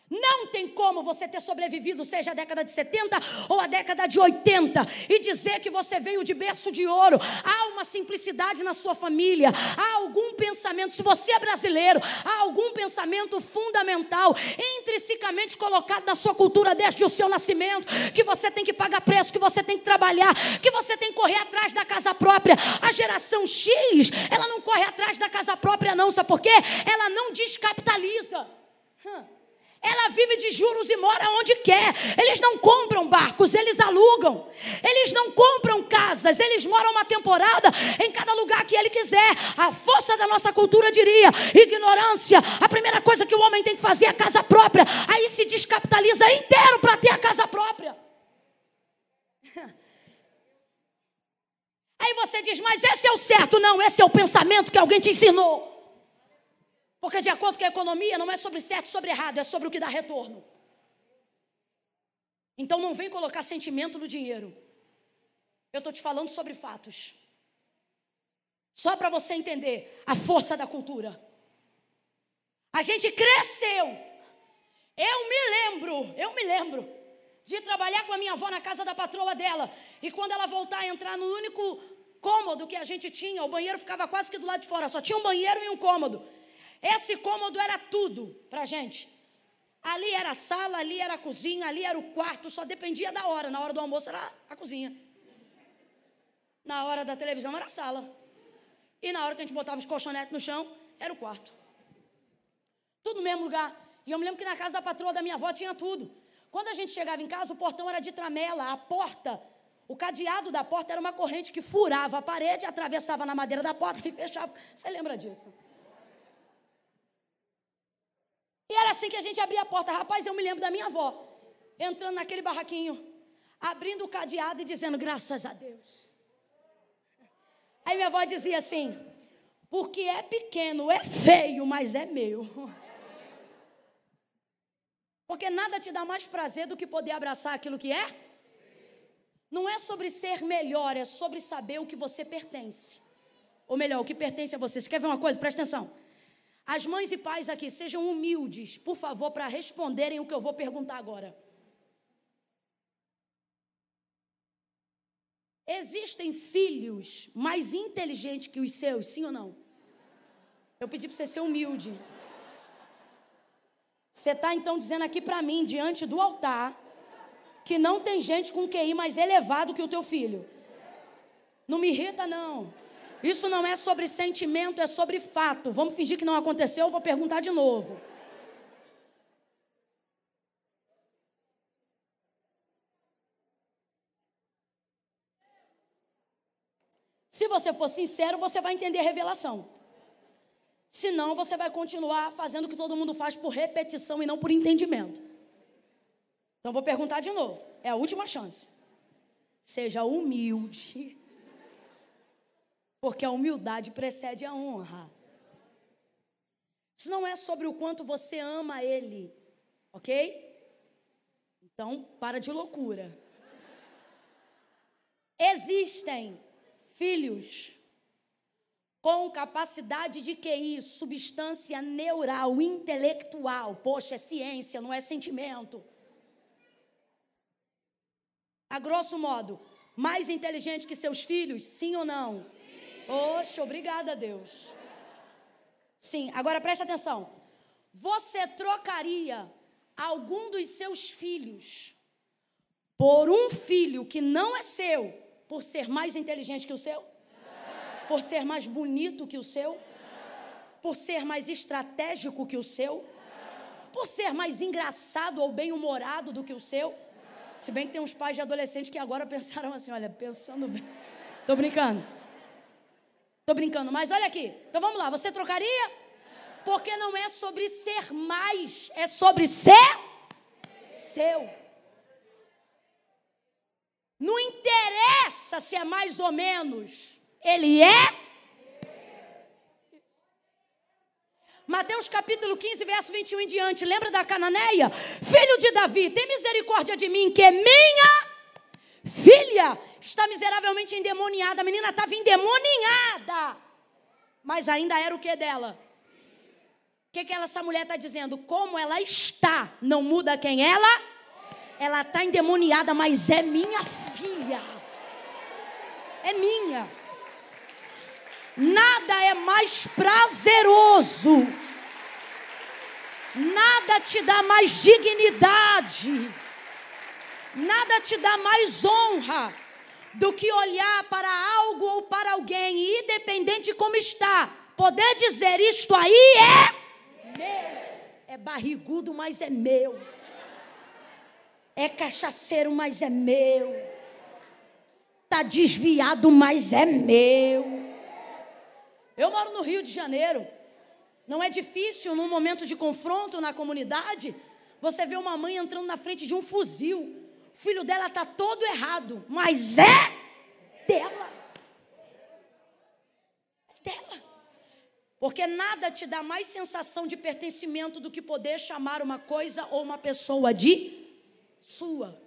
Não tem como você ter sobrevivido, seja a década de 70 ou a década de 80, e dizer que você veio de berço de ouro. Há uma simplicidade na sua família, há algum pensamento, se você é brasileiro, há algum pensamento fundamental, intrinsecamente colocado na sua cultura desde o seu nascimento, que você tem que pagar preço, que você tem que trabalhar, que você tem que correr atrás da casa própria. A geração X, ela não corre atrás da casa própria não, sabe por quê? Ela não descapitaliza. Ela vive de juros e mora onde quer. Eles não compram barcos, eles alugam. Eles não compram casas, eles moram uma temporada em cada lugar que ele quiser. A força da nossa cultura diria: ignorância. A primeira coisa que o homem tem que fazer é a casa própria. Aí se descapitaliza inteiro para ter a casa própria. Aí você diz: mas esse é o certo. Não, esse é o pensamento que alguém te ensinou. Porque de acordo com a economia, não é sobre certo e sobre errado, é sobre o que dá retorno. Então não vem colocar sentimento no dinheiro. Eu estou te falando sobre fatos. Só para você entender a força da cultura. A gente cresceu. Eu me lembro de trabalhar com a minha avó na casa da patroa dela. E quando ela voltar a entrar no único cômodo que a gente tinha, o banheiro ficava quase que do lado de fora, só tinha um banheiro e um cômodo. Esse cômodo era tudo para a gente. Ali era a sala, ali era a cozinha, ali era o quarto, só dependia da hora. Na hora do almoço era a cozinha. Na hora da televisão era a sala. E na hora que a gente botava os colchonetes no chão, era o quarto. Tudo no mesmo lugar. E eu me lembro que na casa da patroa da minha avó tinha tudo. Quando a gente chegava em casa, o portão era de tramela, a porta, o cadeado da porta era uma corrente que furava a parede, atravessava na madeira da porta e fechava. Você lembra disso? E era assim que a gente abria a porta. Rapaz, eu me lembro da minha avó entrando naquele barraquinho, abrindo o cadeado e dizendo: graças a Deus. Aí minha avó dizia assim: porque é pequeno, é feio, mas é meu. Porque nada te dá mais prazer do que poder abraçar aquilo que é. Não é sobre ser melhor, é sobre saber o que você pertence. Ou melhor, o que pertence a você. Você quer ver uma coisa? Presta atenção. As mães e pais aqui, sejam humildes, por favor, para responderem o que eu vou perguntar agora. Existem filhos mais inteligentes que os seus, sim ou não? Eu pedi para você ser humilde. Você está então dizendo aqui para mim, diante do altar, que não tem gente com QI mais elevado que o teu filho. Não me irrita, não. Isso não é sobre sentimento, é sobre fato. Vamos fingir que não aconteceu, eu vou perguntar de novo. Se você for sincero, você vai entender a revelação. Senão, você vai continuar fazendo o que todo mundo faz por repetição e não por entendimento. Então, vou perguntar de novo. É a última chance. Seja humilde. Porque a humildade precede a honra. Isso não é sobre o quanto você ama ele, ok? Então, para de loucura. Existem filhos com capacidade de QI, substância neural, intelectual. Poxa, é ciência, não é sentimento. A grosso modo, mais inteligente que seus filhos, sim ou não? Oxe, obrigada a Deus. Sim, agora presta atenção. Você trocaria algum dos seus filhos por um filho que não é seu, por ser mais inteligente que o seu? Por ser mais bonito que o seu? Por ser mais estratégico que o seu? Por ser mais engraçado ou bem-humorado do que o seu? Se bem que tem uns pais de adolescente que agora pensaram assim, olha, pensando bem. Tô brincando, mas olha aqui. Então vamos lá, você trocaria? Porque não é sobre ser mais, é sobre ser seu. Não interessa se é mais ou menos, ele é. Mateus capítulo 15, verso 21 em diante. Lembra da cananeia? Filho de Davi, tem misericórdia de mim, que minha filha está miseravelmente endemoniada. A menina estava endemoniada, mas ainda era o que dela? que essa mulher está dizendo? Como ela está, não muda quem ela? Ela está endemoniada, mas é minha filha. É minha. Nada é mais prazeroso. Nada te dá mais dignidade. Nada te dá mais honra do que olhar para algo ou para alguém, e independente de como está, poder dizer: isto aí é meu. É barrigudo, mas é meu. É cachaceiro, mas é meu. Está desviado, mas é meu. Eu moro no Rio de Janeiro. Não é difícil, num momento de confronto na comunidade, você vê uma mãe entrando na frente de um fuzil. O filho dela está todo errado, mas é dela. É dela. Porque nada te dá mais sensação de pertencimento do que poder chamar uma coisa ou uma pessoa de sua.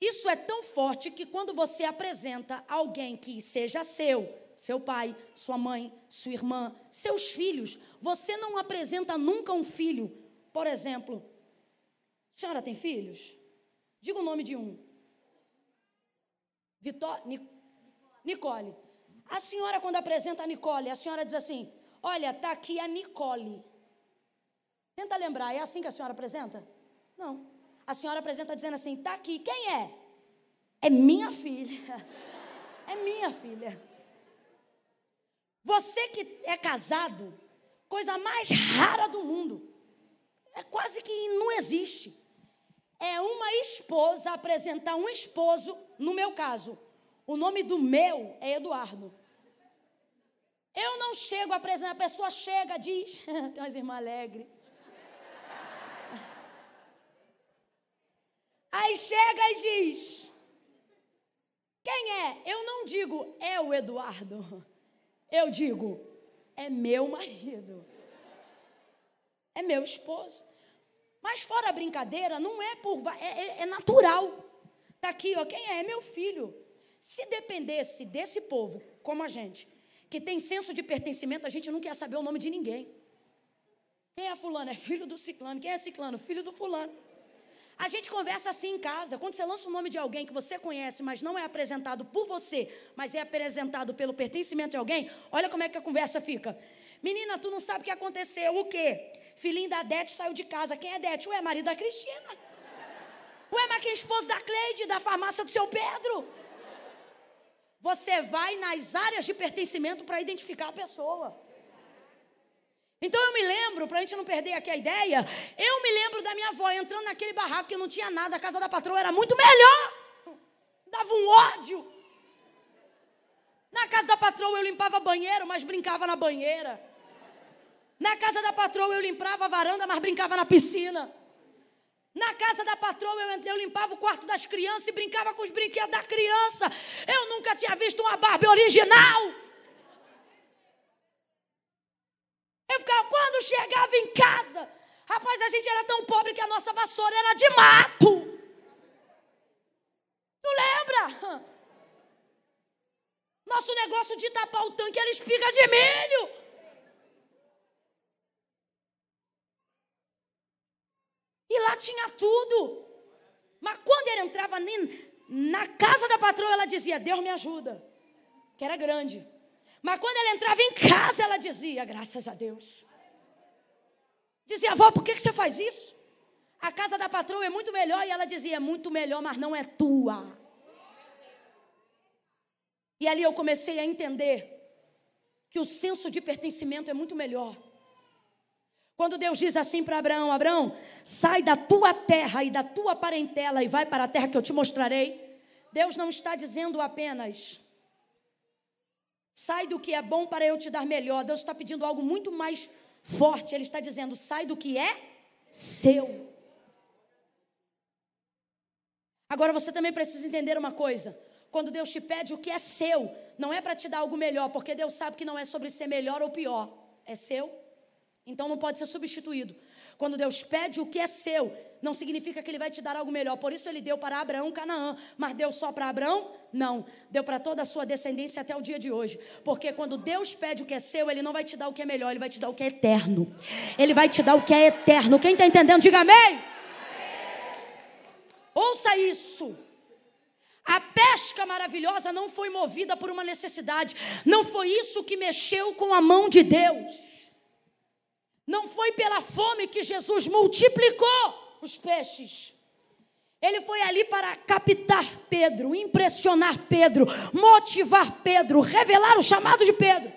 Isso é tão forte que quando você apresenta alguém que seja seu pai, sua mãe, sua irmã, seus filhos, você não apresenta nunca um filho. Por exemplo, a senhora tem filhos? Diga o nome de um. Nicole. A senhora, quando apresenta a Nicole, a senhora diz assim: olha, está aqui a Nicole. Tenta lembrar, é assim que a senhora apresenta? Não. A senhora apresenta dizendo assim: está aqui, quem é? É minha filha. É minha filha. Você que é casado, coisa mais rara do mundo, é quase que não existe. É uma esposa apresentar um esposo, no meu caso, o nome do meu é Eduardo. Eu não chego a apresentar, a pessoa chega, diz, tem umas irmãs alegres. Aí chega e diz: quem é? Eu não digo, é o Eduardo. Eu digo, é meu marido. É meu esposo. Mas fora a brincadeira, não é é natural. Está aqui, ó, quem é? É meu filho. Se dependesse desse povo, como a gente, que tem senso de pertencimento, a gente não quer saber o nome de ninguém. Quem é fulano? É filho do ciclano. Quem é ciclano? Filho do fulano. A gente conversa assim em casa. Quando você lança o nome de alguém que você conhece, mas não é apresentado por você, mas é apresentado pelo pertencimento de alguém, olha como é que a conversa fica. Menina, tu não sabe o que aconteceu. O quê? Filhinho da Dete saiu de casa. Quem é Dete? Ué, marido da Cristina. Ué, mas quem é esposo da Cleide, da farmácia do seu Pedro? Você vai nas áreas de pertencimento para identificar a pessoa. Então eu me lembro, para a gente não perder aqui a ideia, eu me lembro da minha avó entrando naquele barraco que não tinha nada, a casa da patroa era muito melhor. Dava um ódio. Na casa da patroa eu limpava banheiro, mas brincava na banheira. Na casa da patroa eu limpava a varanda, mas brincava na piscina. Na casa da patroa eu limpava o quarto das crianças e brincava com os brinquedos da criança. Eu nunca tinha visto uma Barbie original. Eu ficava, quando chegava em casa, rapaz, a gente era tão pobre que a nossa vassoura era de mato. Tu lembra? Nosso negócio de tapar o tanque era espiga de milho. E lá tinha tudo. Mas quando ele entrava na casa da patroa, ela dizia: Deus me ajuda. Que era grande. Mas quando ele entrava em casa, ela dizia: graças a Deus. Dizia: avó, por que você faz isso? A casa da patroa é muito melhor. E ela dizia: é muito melhor, mas não é tua. E ali eu comecei a entender que o senso de pertencimento é muito melhor. Quando Deus diz assim para Abraão: Abraão, sai da tua terra e da tua parentela e vai para a terra que eu te mostrarei. Deus não está dizendo apenas: sai do que é bom para eu te dar melhor. Deus está pedindo algo muito mais forte. Ele está dizendo: sai do que é seu. Agora você também precisa entender uma coisa. Quando Deus te pede o que é seu, não é para te dar algo melhor, porque Deus sabe que não é sobre ser melhor ou pior. É seu, então não pode ser substituído. Quando Deus pede o que é seu, não significa que Ele vai te dar algo melhor. Por isso Ele deu para Abraão Canaã. Mas deu só para Abraão? Não. Deu para toda a sua descendência até o dia de hoje. Porque quando Deus pede o que é seu, Ele não vai te dar o que é melhor, Ele vai te dar o que é eterno. Ele vai te dar o que é eterno. Quem está entendendo, diga amém. Ouça isso. A pesca maravilhosa não foi movida por uma necessidade. Não foi isso que mexeu com a mão de Deus. Não foi pela fome que Jesus multiplicou os peixes. Ele foi ali para captar Pedro, impressionar Pedro, motivar Pedro, revelar o chamado de Pedro.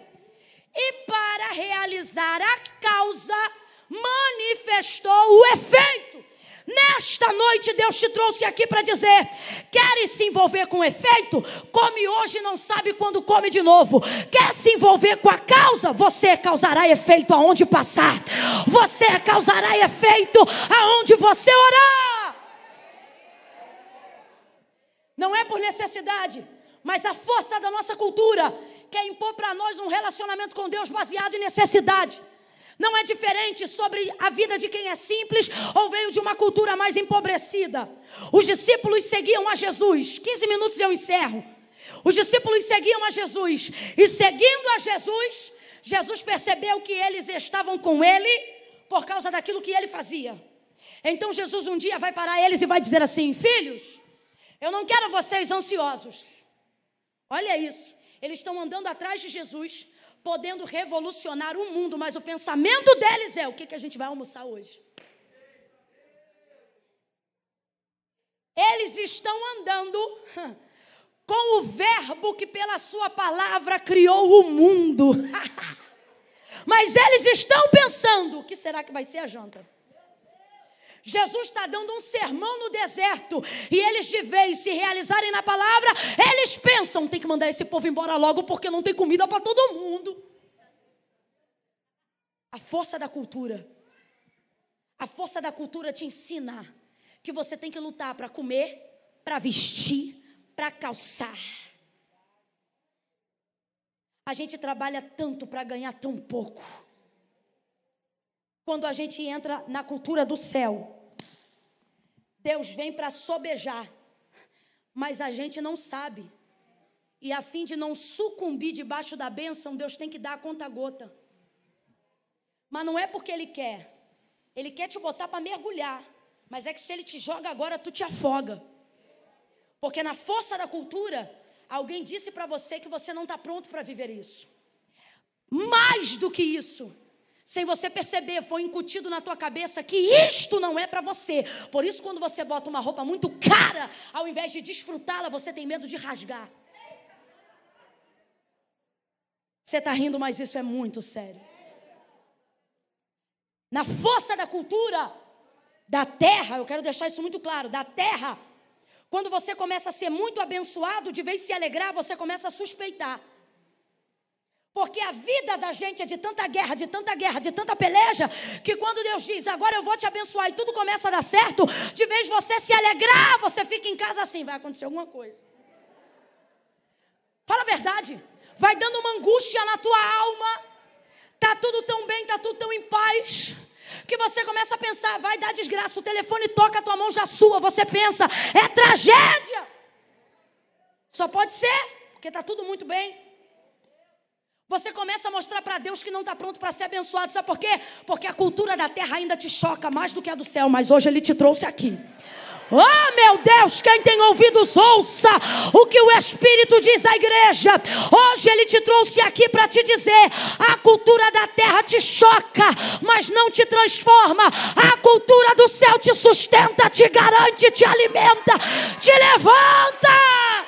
E para realizar a causa, manifestou o efeito. Nesta noite Deus te trouxe aqui para dizer: quer se envolver com o efeito? Come hoje, não sabe quando come de novo. Quer se envolver com a causa? Você causará efeito aonde passar. Você causará efeito aonde você orar. Não é por necessidade, mas a força da nossa cultura quer impor para nós um relacionamento com Deus baseado em necessidade. Não é diferente sobre a vida de quem é simples ou veio de uma cultura mais empobrecida. Os discípulos seguiam a Jesus. 15 minutos eu encerro. Os discípulos seguiam a Jesus. E seguindo a Jesus, Jesus percebeu que eles estavam com Ele por causa daquilo que Ele fazia. Então Jesus um dia vai parar eles e vai dizer assim: filhos, eu não quero vocês ansiosos. Olha isso. Eles estão andando atrás de Jesus, podendo revolucionar o mundo, mas o pensamento deles é: o que a gente vai almoçar hoje? Eles estão andando com o verbo que pela sua palavra criou o mundo. Mas eles estão pensando: o que será que vai ser a janta? Jesus está dando um sermão no deserto, e eles, de vez se realizarem na palavra, eles pensam: tem que mandar esse povo embora logo, porque não tem comida para todo mundo. A força da cultura. A força da cultura te ensina que você tem que lutar para comer, para vestir, para calçar. A gente trabalha tanto para ganhar tão pouco. Quando a gente entra na cultura do céu, Deus vem para sobejar, mas a gente não sabe. E a fim de não sucumbir debaixo da bênção, Deus tem que dar a conta-gota. Mas não é porque Ele quer te botar para mergulhar, mas é que se Ele te joga agora, tu te afoga. Porque na força da cultura, alguém disse para você que você não está pronto para viver isso. Mais do que isso, sem você perceber, foi incutido na tua cabeça que isto não é para você. Por isso, quando você bota uma roupa muito cara, ao invés de desfrutá-la, você tem medo de rasgar. Você está rindo, mas isso é muito sério. Na força da cultura, da terra, eu quero deixar isso muito claro, da terra, quando você começa a ser muito abençoado, de vez em se alegrar, você começa a suspeitar. Porque a vida da gente é de tanta guerra, de tanta peleja, que quando Deus diz: agora eu vou te abençoar, e tudo começa a dar certo, de vez você se alegrar, você fica em casa assim: vai acontecer alguma coisa. Fala a verdade. Vai dando uma angústia na tua alma. Tá tudo tão bem, tá tudo tão em paz, que você começa a pensar: vai dar desgraça, o telefone toca, a tua mão já sua. Você pensa: é tragédia. Só pode ser, porque tá tudo muito bem. Você começa a mostrar para Deus que não está pronto para ser abençoado. Sabe por quê? Porque a cultura da terra ainda te choca mais do que a do céu. Mas hoje Ele te trouxe aqui. Oh, meu Deus, quem tem ouvidos, ouça o que o Espírito diz à igreja. Hoje Ele te trouxe aqui para te dizer: a cultura da terra te choca, mas não te transforma. A cultura do céu te sustenta, te garante, te alimenta, te levanta.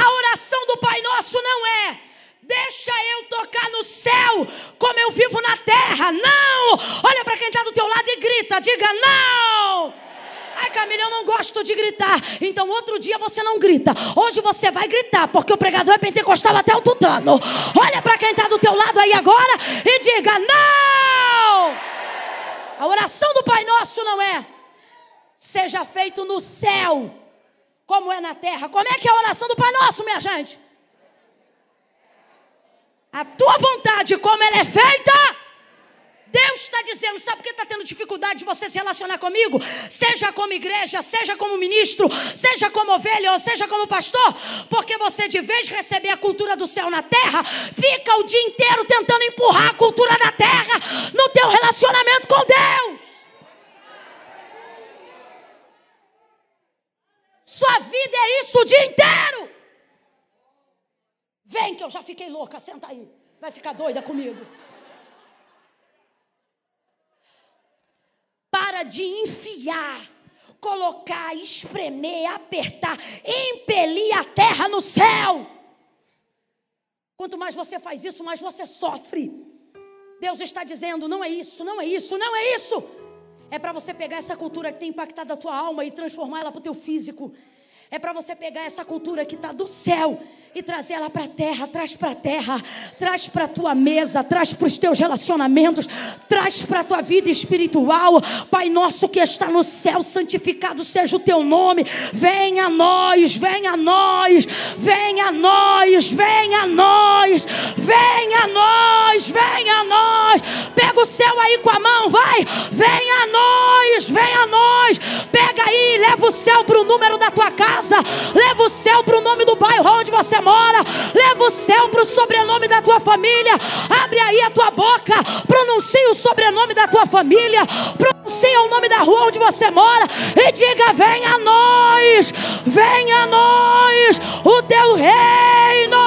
A oração do Pai Nosso não é: deixa eu tocar no céu como eu vivo na terra. Não! Olha para quem está do teu lado e grita, diga não! Ai, Camila, eu não gosto de gritar. Então outro dia você não grita. Hoje você vai gritar, porque o pregador é pentecostal até o tutano. Olha para quem está do teu lado aí agora e diga não! A oração do Pai Nosso não é: seja feito no céu como é na terra. Como é que é a oração do Pai Nosso, minha gente? A tua vontade, como ela é feita Deus está dizendo, sabe por que está tendo dificuldade de você se relacionar comigo? Seja como igreja, seja como ministro, seja como ovelha ou seja como pastor. Porque você, de vez de receber a cultura do céu na terra, fica o dia inteiro tentando empurrar a cultura da terra no teu relacionamento com Deus. Sua vida é isso o dia inteiro. Vem que eu já fiquei louca, senta aí. Vai ficar doida comigo. Para de enfiar, colocar, espremer, apertar, impelir a terra no céu. Quanto mais você faz isso, mais você sofre. Deus está dizendo, não é isso, não é isso, não é isso. É para você pegar essa cultura que tem impactado a tua alma e transformar ela para o teu físico. É para você pegar essa cultura que está do céu e trazer ela para a terra, traz para a terra, traz para a tua mesa, traz para os teus relacionamentos, traz para a tua vida espiritual. Pai nosso que está no céu, santificado seja o teu nome. Venha a nós, venha a nós, venha a nós, venha a nós, venha a nós, venha a nós. Pega o céu aí com a mão, vai, venha a nós, venha a nós. Pega aí, leva o céu para o número da tua casa, leva o céu para o nome do bairro onde você mora, leva o céu para o sobrenome da tua família. Abre aí a tua boca, pronuncia o sobrenome da tua família, pronuncia o nome da rua onde você mora e diga, venha a nós, venha a nós o teu reino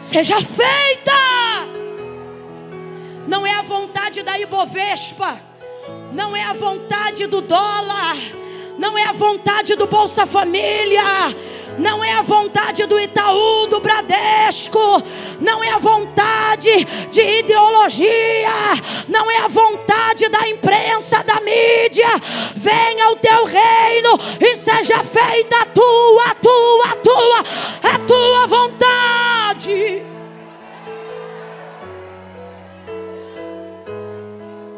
seja feita. Não é a vontade da Ibovespa, não é a vontade do dólar, não é a vontade do Bolsa Família, não é a vontade do Itaú, do Bradesco, não é a vontade de ideologia, não é a vontade da imprensa, da mídia. Venha o teu reino e seja feita a tua vontade.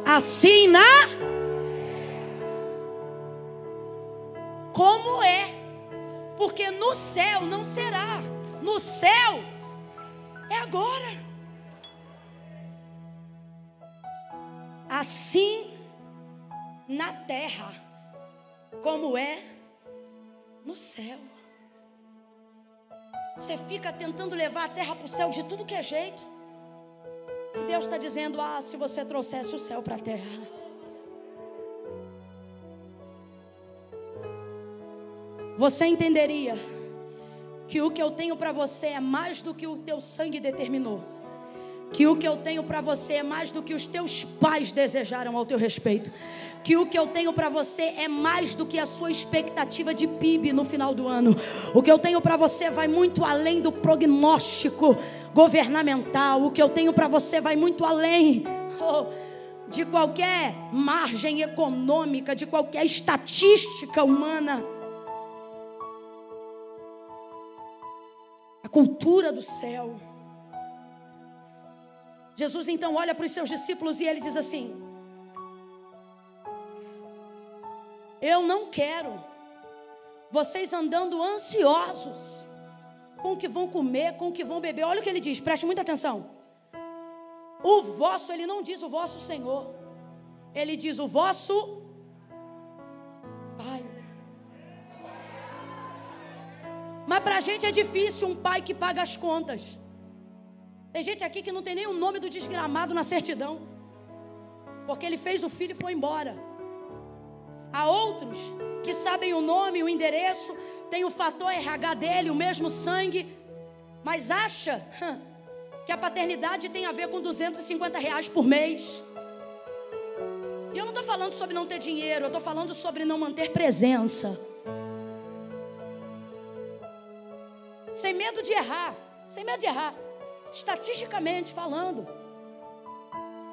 Assim como é, porque no céu não será, no céu é agora. Assim na terra como é no céu. Você fica tentando levar a terra para o céu de tudo que é jeito. E Deus está dizendo, se você trouxesse o céu para a terra. Você entenderia que o que eu tenho para você é mais do que o teu sangue determinou. Que o que eu tenho para você é mais do que os teus pais desejaram ao teu respeito. Que o que eu tenho para você é mais do que a sua expectativa de PIB no final do ano. O que eu tenho para você vai muito além do prognóstico governamental. O que eu tenho para você vai muito além de qualquer margem econômica, de qualquer estatística humana. A cultura do céu. Jesus então olha para os seus discípulos e ele diz assim: eu não quero vocês andando ansiosos com o que vão comer, com o que vão beber. Olha o que ele diz, preste muita atenção. O vosso, ele não diz o vosso Senhor, ele diz o vosso Pai. Mas para a gente é difícil um pai que paga as contas. Tem gente aqui que não tem nem o nome do desgramado na certidão, porque ele fez o filho e foi embora. Há outros que sabem o nome, o endereço, tem o fator RH dele, o mesmo sangue, mas acha que a paternidade tem a ver com R$250 por mês. E eu não estou falando sobre não ter dinheiro, eu estou falando sobre não manter presença. Sem medo de errar, sem medo de errar. Estatisticamente falando,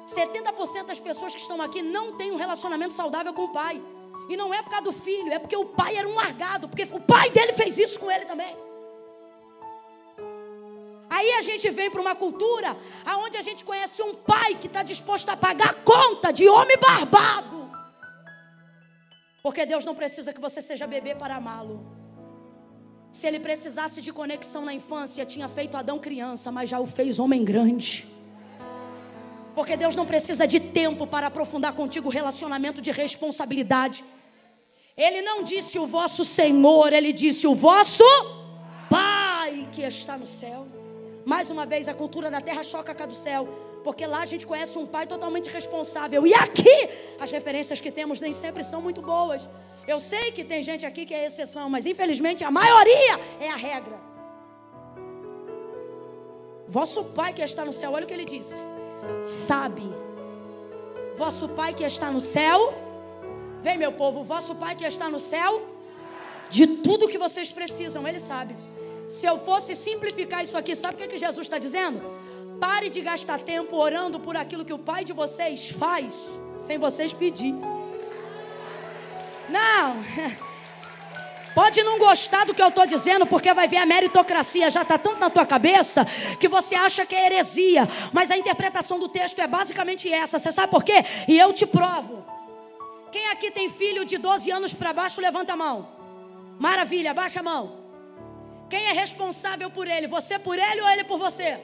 70% das pessoas que estão aqui não têm um relacionamento saudável com o pai. E não é por causa do filho, é porque o pai era um largado, porque o pai dele fez isso com ele também. Aí a gente vem para uma cultura onde a gente conhece um pai que está disposto a pagar a conta de homem barbado. Porque Deus não precisa que você seja bebê para amá-lo. Se ele precisasse de conexão na infância, tinha feito Adão criança, mas já o fez homem grande. Porque Deus não precisa de tempo para aprofundar contigo o relacionamento de responsabilidade. Ele não disse o vosso Senhor, ele disse o vosso Pai que está no céu. Mais uma vez, a cultura da terra choca com a do céu, porque lá a gente conhece um pai totalmente responsável. E aqui, as referências que temos nem sempre são muito boas. Eu sei que tem gente aqui que é exceção, mas infelizmente a maioria é a regra. Vosso Pai que está no céu, olha o que ele disse. Sabe, vosso Pai que está no céu, vem meu povo, vosso Pai que está no céu, de tudo que vocês precisam, ele sabe. Se eu fosse simplificar isso aqui, sabe o que Jesus está dizendo? Pare de gastar tempo orando por aquilo que o Pai de vocês faz, sem vocês pedir. Não, pode não gostar do que eu estou dizendo, porque vai ver a meritocracia já está tanto na tua cabeça, que você acha que é heresia. Mas a interpretação do texto é basicamente essa, você sabe por quê? E eu te provo. Quem aqui tem filho de 12 anos para baixo, levanta a mão. Maravilha, baixa a mão. Quem é responsável por ele? Você por ele ou ele por você?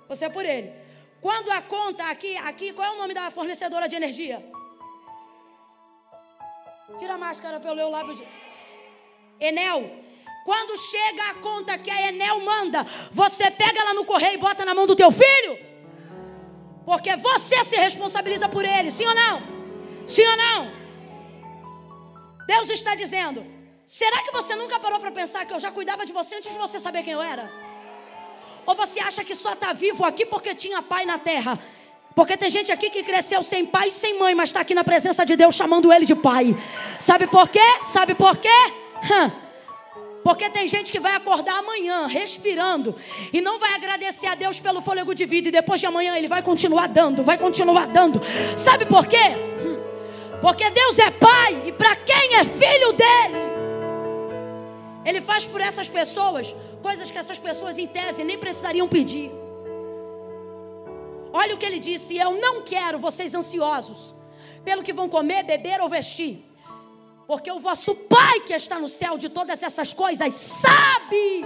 Você por ele. Quando a conta aqui, qual é o nome da fornecedora de energia? Tira a máscara para eu ler o lábio de... Enel. Quando chega a conta que a Enel manda, você pega ela no correio e bota na mão do teu filho? Porque você se responsabiliza por ele, sim ou não? Sim ou não? Deus está dizendo, será que você nunca parou para pensar que eu já cuidava de você antes de você saber quem eu era? Ou você acha que só está vivo aqui porque tinha pai na terra? Porque tem gente aqui que cresceu sem pai e sem mãe, mas está aqui na presença de Deus chamando ele de pai. Sabe por quê? Sabe por quê? Porque tem gente que vai acordar amanhã respirando e não vai agradecer a Deus pelo fôlego de vida, e depois de amanhã ele vai continuar dando, vai continuar dando. Sabe por quê? Porque Deus é pai, e para quem é filho dele, ele faz por essas pessoas coisas que essas pessoas em tese nem precisariam pedir. Olha o que ele disse: eu não quero vocês ansiosos pelo que vão comer, beber ou vestir, porque o vosso Pai que está no céu de todas essas coisas sabe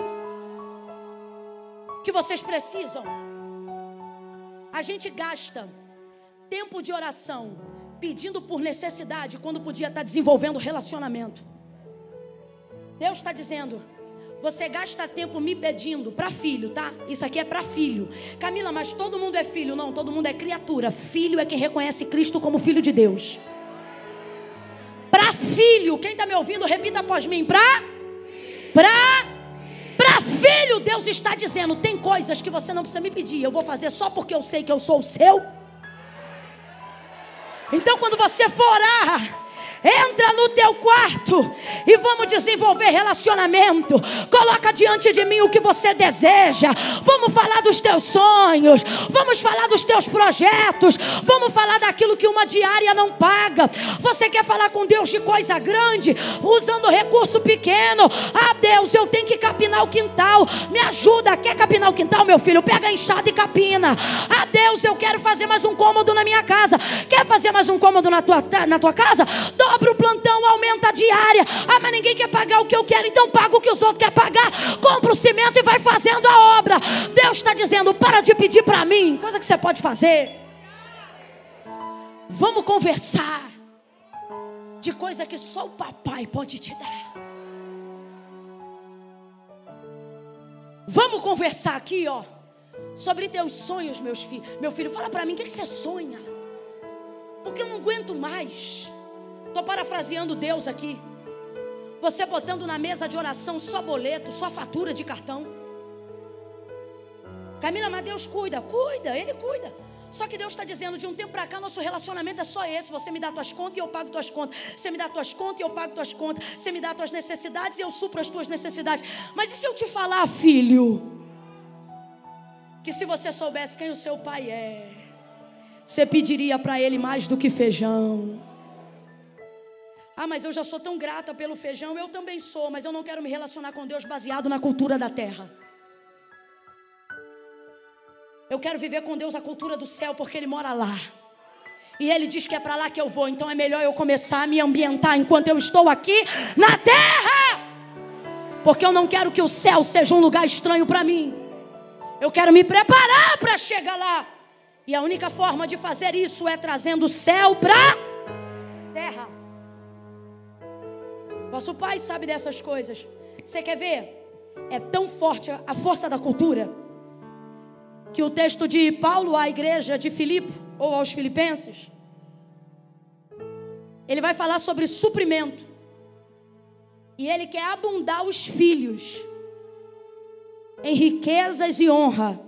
que vocês precisam. A gente gasta tempo de oração pedindo por necessidade, quando podia estar desenvolvendo relacionamento. Deus está dizendo, você gasta tempo me pedindo para filho, tá? Isso aqui é para filho. Camila, mas todo mundo é filho? Não, todo mundo é criatura. Filho é quem reconhece Cristo como filho de Deus. Para filho, quem está me ouvindo, repita após mim. Para filho, Deus está dizendo, tem coisas que você não precisa me pedir, eu vou fazer só porque eu sei que eu sou o seu. Então quando você for orar, entra no teu quarto e vamos desenvolver relacionamento. Coloca diante de mim o que você deseja. Vamos falar dos teus sonhos. Vamos falar dos teus projetos. Vamos falar daquilo que uma diária não paga. Você quer falar com Deus de coisa grande, usando recurso pequeno? Ah, Deus, eu tenho que capinar o quintal. Me ajuda. Quer capinar o quintal, meu filho? Pega a enxada e capina. Ah, Deus, eu quero fazer mais um cômodo na minha casa. Quer fazer mais um cômodo na tua casa? Dobra o plantão, aumenta a diária. Ah, mas ninguém quer pagar o que eu quero, então paga o que os outros querem pagar. Compra o cimento e vai fazendo a obra. Deus está dizendo, para de pedir para mim, coisa que você pode fazer. Vamos conversar de coisa que só o papai pode te dar. Vamos conversar aqui, ó, sobre teus sonhos, meu filho. Fala para mim, o que você sonha? Porque eu não aguento mais. Estou parafraseando Deus aqui. Você botando na mesa de oração só boleto, só fatura de cartão. Camila, mas Deus cuida. Cuida, Ele cuida. Só que Deus está dizendo, de um tempo para cá, nosso relacionamento é só esse. Você me dá tuas contas e eu pago tuas contas. Você me dá tuas contas e eu pago tuas contas. Você me dá tuas necessidades e eu supro as tuas necessidades. Mas e se eu te falar, filho, que se você soubesse quem o seu pai é, você pediria para ele mais do que feijão? Ah, mas eu já sou tão grata pelo feijão. Eu também sou, mas eu não quero me relacionar com Deus baseado na cultura da terra. Eu quero viver com Deus a cultura do céu, porque Ele mora lá. E Ele diz que é para lá que eu vou. Então é melhor eu começar a me ambientar enquanto eu estou aqui na terra. Porque eu não quero que o céu seja um lugar estranho para mim. Eu quero me preparar para chegar lá. E a única forma de fazer isso é trazendo o céu para terra. Vosso Pai sabe dessas coisas. Você quer ver? É tão forte a força da cultura, que o texto de Paulo à igreja de Filipe, ou aos filipenses, ele vai falar sobre suprimento. E ele quer abundar os filhos em riquezas e honra.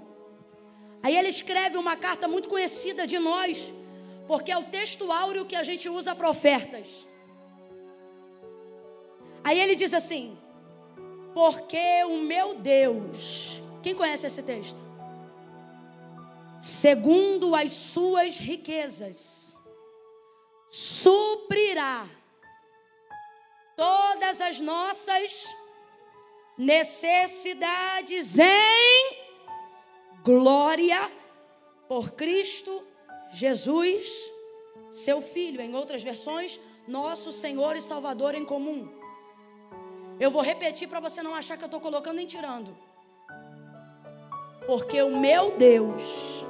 Aí ele escreve uma carta muito conhecida de nós, porque é o texto áureo que a gente usa para ofertas. Aí ele diz assim: porque o meu Deus, quem conhece esse texto? Segundo as suas riquezas, suprirá todas as nossas necessidades em glória por Cristo Jesus, seu Filho. Em outras versões, nosso Senhor e Salvador em comum. Eu vou repetir para você não achar que eu estou colocando nem tirando. Porque o meu Deus,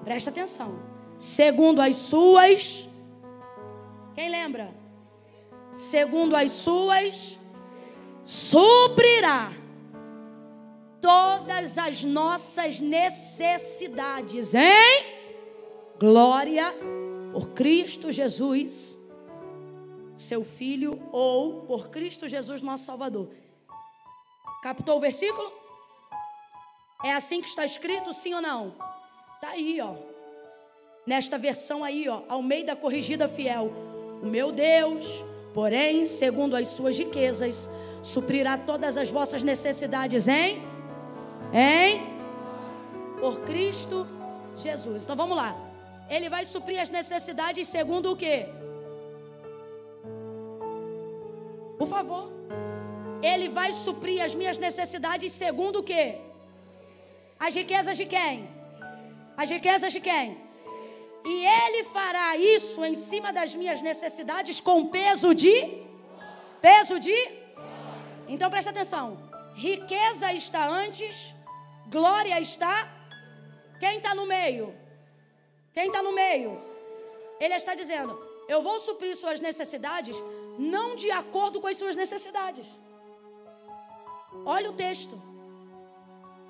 presta atenção, segundo as suas, quem lembra? Segundo as suas, suprirá todas as nossas necessidades em glória por Cristo Jesus, seu Filho, ou por Cristo Jesus, nosso Salvador. Captou o versículo? É assim que está escrito, sim ou não? Está aí, ó. Nesta versão aí, ó, Almeida Corrigida Fiel. O meu Deus, porém, segundo as suas riquezas, suprirá todas as vossas necessidades em por Cristo Jesus. Então vamos lá. Ele vai suprir as necessidades segundo o quê? Por favor. Ele vai suprir as minhas necessidades segundo o quê? As riquezas de quem? As riquezas de quem? E Ele fará isso em cima das minhas necessidades com peso de? Então presta atenção. Riqueza está antes, glória está. Quem está no meio? Quem está no meio? Ele está dizendo: eu vou suprir suas necessidades não de acordo com as suas necessidades. Olha o texto.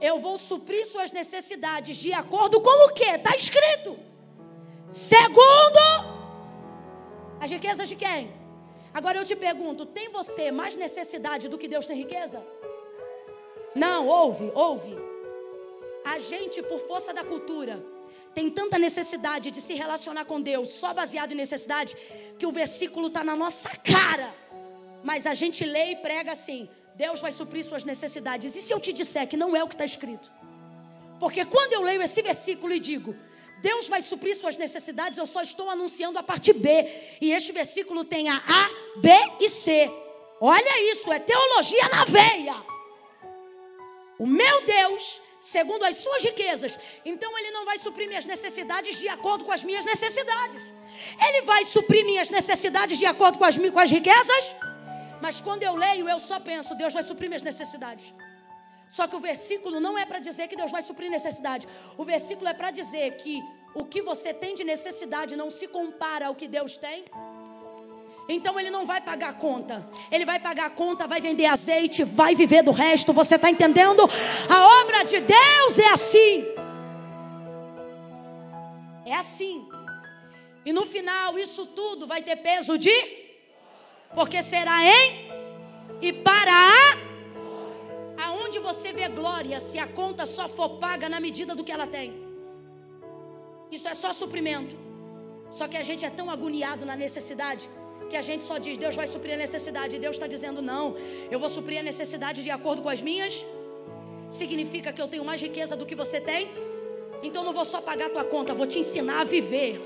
Eu vou suprir suas necessidades de acordo com o que? Está escrito. Segundo as riquezas de quem? Agora eu te pergunto, tem você mais necessidade do que Deus tem riqueza? Não, ouve. A gente, por força da cultura, tem tanta necessidade de se relacionar com Deus só baseado em necessidade, que o versículo está na nossa cara. Mas a gente lê e prega assim: Deus vai suprir suas necessidades. E se eu te disser que não é o que está escrito? Porque quando eu leio esse versículo e digo Deus vai suprir suas necessidades, eu só estou anunciando a parte B. E este versículo tem a B e C. Olha isso, é teologia na veia. O meu Deus, segundo as suas riquezas, então Ele não vai suprir minhas necessidades de acordo com as minhas necessidades. Ele vai suprir minhas necessidades de acordo com as riquezas. Mas quando eu leio, eu só penso: Deus vai suprir minhas necessidades. Só que o versículo não é para dizer que Deus vai suprir necessidade. O versículo é para dizer que o que você tem de necessidade não se compara ao que Deus tem. Então Ele não vai pagar a conta. Ele vai pagar a conta, vai vender azeite, vai viver do resto. Você está entendendo? A obra de Deus é assim. É assim. E no final isso tudo vai ter peso de? Porque será em e para aonde você vê glória, se a conta só for paga na medida do que ela tem. Isso é só suprimento. Só que a gente é tão agoniado na necessidade que a gente só diz: Deus vai suprir a necessidade. E Deus está dizendo: não, eu vou suprir a necessidade de acordo com as minhas. Significa que eu tenho mais riqueza do que você tem. Então não vou só pagar a tua conta, vou te ensinar a viver.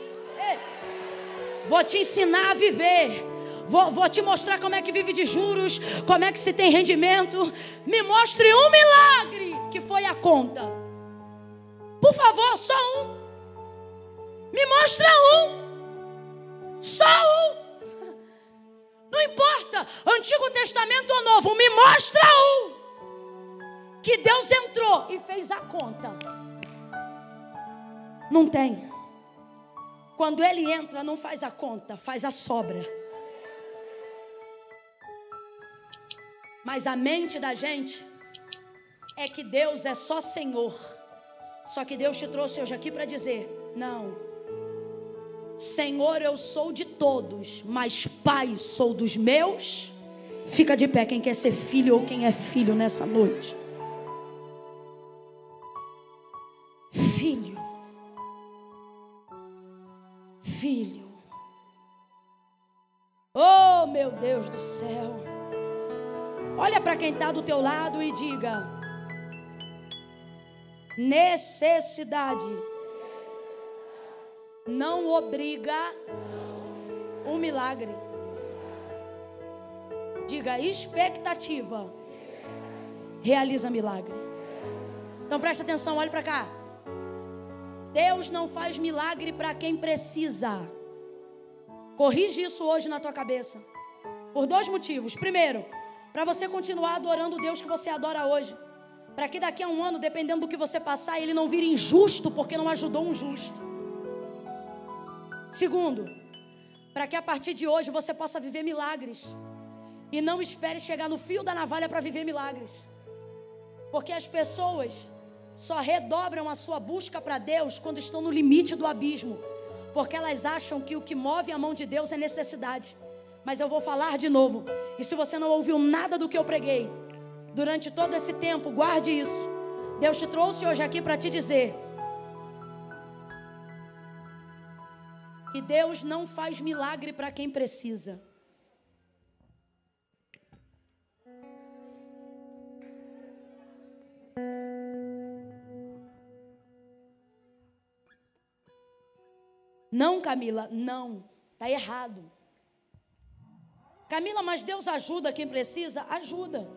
Vou te ensinar a viver. Vou te mostrar como é que vive de juros, como é que se tem rendimento. Me mostre um milagre que foi a conta. Por favor, só um. Me mostra um. Só um. Não importa, Antigo Testamento ou Novo, me mostra um que Deus entrou e fez a conta. Não tem. Quando Ele entra, não faz a conta, faz a sobra. Mas a mente da gente é que Deus é só Senhor. Só que Deus te trouxe hoje aqui para dizer: não, Senhor eu sou de todos, mas Pai sou dos meus. Fica de pé quem quer ser filho ou quem é filho nessa noite. Filho. Filho. Oh meu Deus do céu. Olha para quem está do teu lado e diga: necessidade não obriga um milagre. Diga: expectativa realiza milagre. Então presta atenção, olhe para cá. Deus não faz milagre para quem precisa. Corrige isso hoje na tua cabeça. Por dois motivos. Primeiro, para você continuar adorando o Deus que você adora hoje. Para que daqui a um ano, dependendo do que você passar, ele não vire injusto porque não ajudou um justo. Segundo, para que a partir de hoje você possa viver milagres. E não espere chegar no fio da navalha para viver milagres. Porque as pessoas só redobram a sua busca para Deus quando estão no limite do abismo. Porque elas acham que o que move a mão de Deus é necessidade. Mas eu vou falar de novo. E se você não ouviu nada do que eu preguei durante todo esse tempo, guarde isso. Deus te trouxe hoje aqui para te dizer que Deus não faz milagre para quem precisa. Não, Camila, não. Está errado. Camila, mas Deus ajuda quem precisa? Ajuda.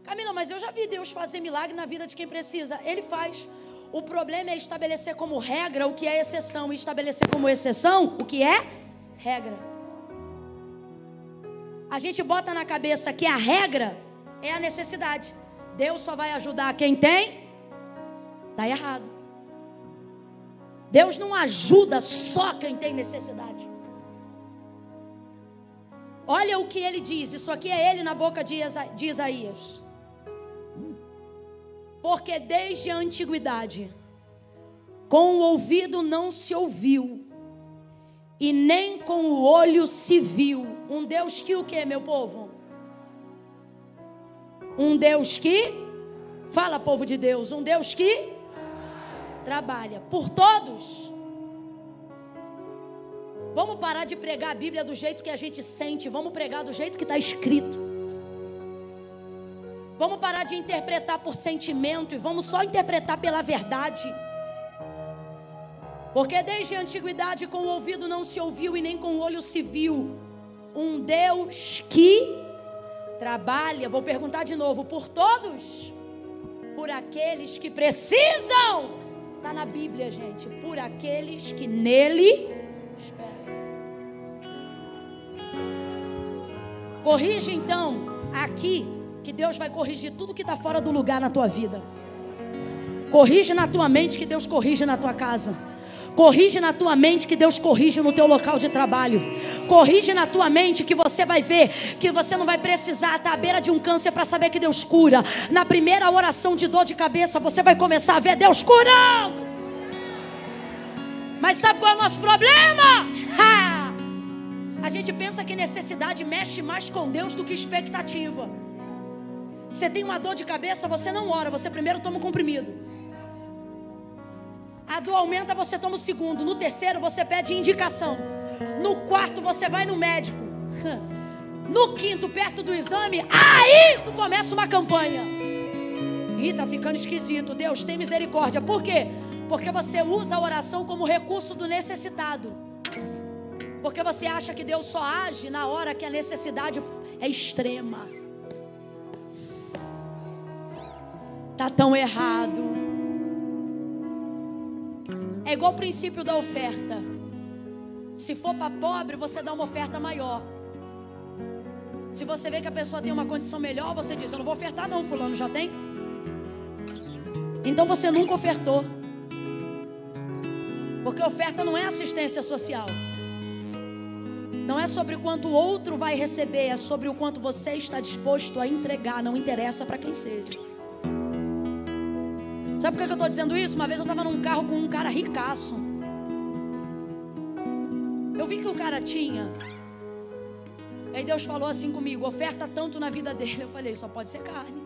Camila, mas eu já vi Deus fazer milagre na vida de quem precisa. Ele faz. O problema é estabelecer como regra o que é exceção. E estabelecer como exceção o que é regra. A gente bota na cabeça que a regra é a necessidade. Deus só vai ajudar quem tem. Está errado. Deus não ajuda só quem tem necessidade. Olha o que ele diz. Isso aqui é ele na boca de Isaías. Porque desde a antiguidade, com o ouvido não se ouviu, e nem com o olho se viu. Um Deus que o quê, meu povo? Um Deus que... Fala, povo de Deus. Um Deus que... trabalha por todos. Vamos parar de pregar a Bíblia do jeito que a gente sente. Vamos pregar do jeito que está escrito. Vamos parar de interpretar por sentimento e vamos só interpretar pela verdade. Porque desde a antiguidade com o ouvido não se ouviu e nem com o olho se viu um Deus que trabalha, vou perguntar de novo, por todos, por aqueles que precisam. Está na Bíblia, gente. Por aqueles que nele esperam. Corrige então aqui, que Deus vai corrigir tudo que está fora do lugar na tua vida. Corrige na tua mente, que Deus corrige na tua casa. Corrige na tua mente, que Deus corrige no teu local de trabalho. Corrige na tua mente, que você vai ver que você não vai precisar estar à beira de um câncer para saber que Deus cura. Na primeira oração de dor de cabeça, você vai começar a ver Deus curando. Mas sabe qual é o nosso problema? A gente pensa que necessidade mexe mais com Deus do que expectativa. Você tem uma dor de cabeça, você não ora, você primeiro toma um comprimido. A dor aumenta, você toma o segundo. No terceiro, você pede indicação. No quarto, você vai no médico. No quinto, perto do exame, aí tu começa uma campanha. Ih, tá ficando esquisito. Deus, tem misericórdia. Por quê? Porque você usa a oração como recurso do necessitado. Porque você acha que Deus só age na hora que a necessidade é extrema. Tá tão errado. É igual o princípio da oferta. Se for para pobre, você dá uma oferta maior. Se você vê que a pessoa tem uma condição melhor, você diz: eu não vou ofertar não, fulano já tem. Então você nunca ofertou. Porque oferta não é assistência social. Não é sobre quanto o outro vai receber, é sobre o quanto você está disposto a entregar. Não interessa para quem seja. Sabe por que eu estou dizendo isso? Uma vez eu estava num carro com um cara ricaço. Eu vi que o cara tinha. Aí Deus falou assim comigo: oferta tanto na vida dele. Eu falei: só pode ser carne.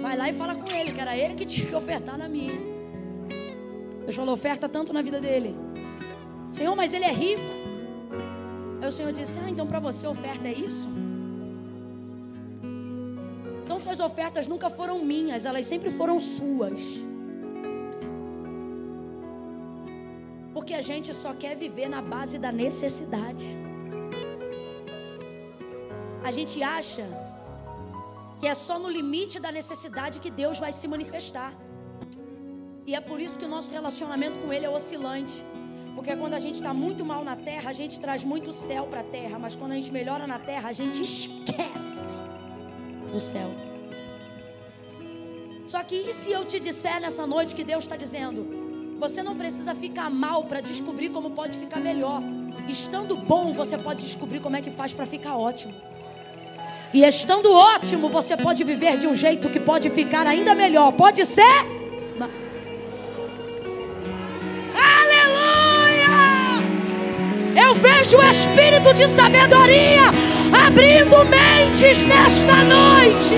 Vai lá e fala com ele, que era ele que tinha que ofertar na minha. Deus falou: oferta tanto na vida dele. Senhor, mas ele é rico. Aí o Senhor disse: então para você oferta é isso? Então suas ofertas nunca foram minhas, elas sempre foram suas. Porque a gente só quer viver na base da necessidade. A gente acha que é só no limite da necessidade que Deus vai se manifestar. E é por isso que o nosso relacionamento com Ele é oscilante. Porque quando a gente está muito mal na terra, a gente traz muito céu para a terra. Mas quando a gente melhora na terra, a gente esquece do céu. Só que e se eu te disser nessa noite que Deus está dizendo: você não precisa ficar mal para descobrir como pode ficar melhor. Estando bom, você pode descobrir como é que faz para ficar ótimo. E estando ótimo, você pode viver de um jeito que pode ficar ainda melhor. Pode ser? Aleluia! Eu vejo o Espírito de sabedoria abrindo mentes nesta noite.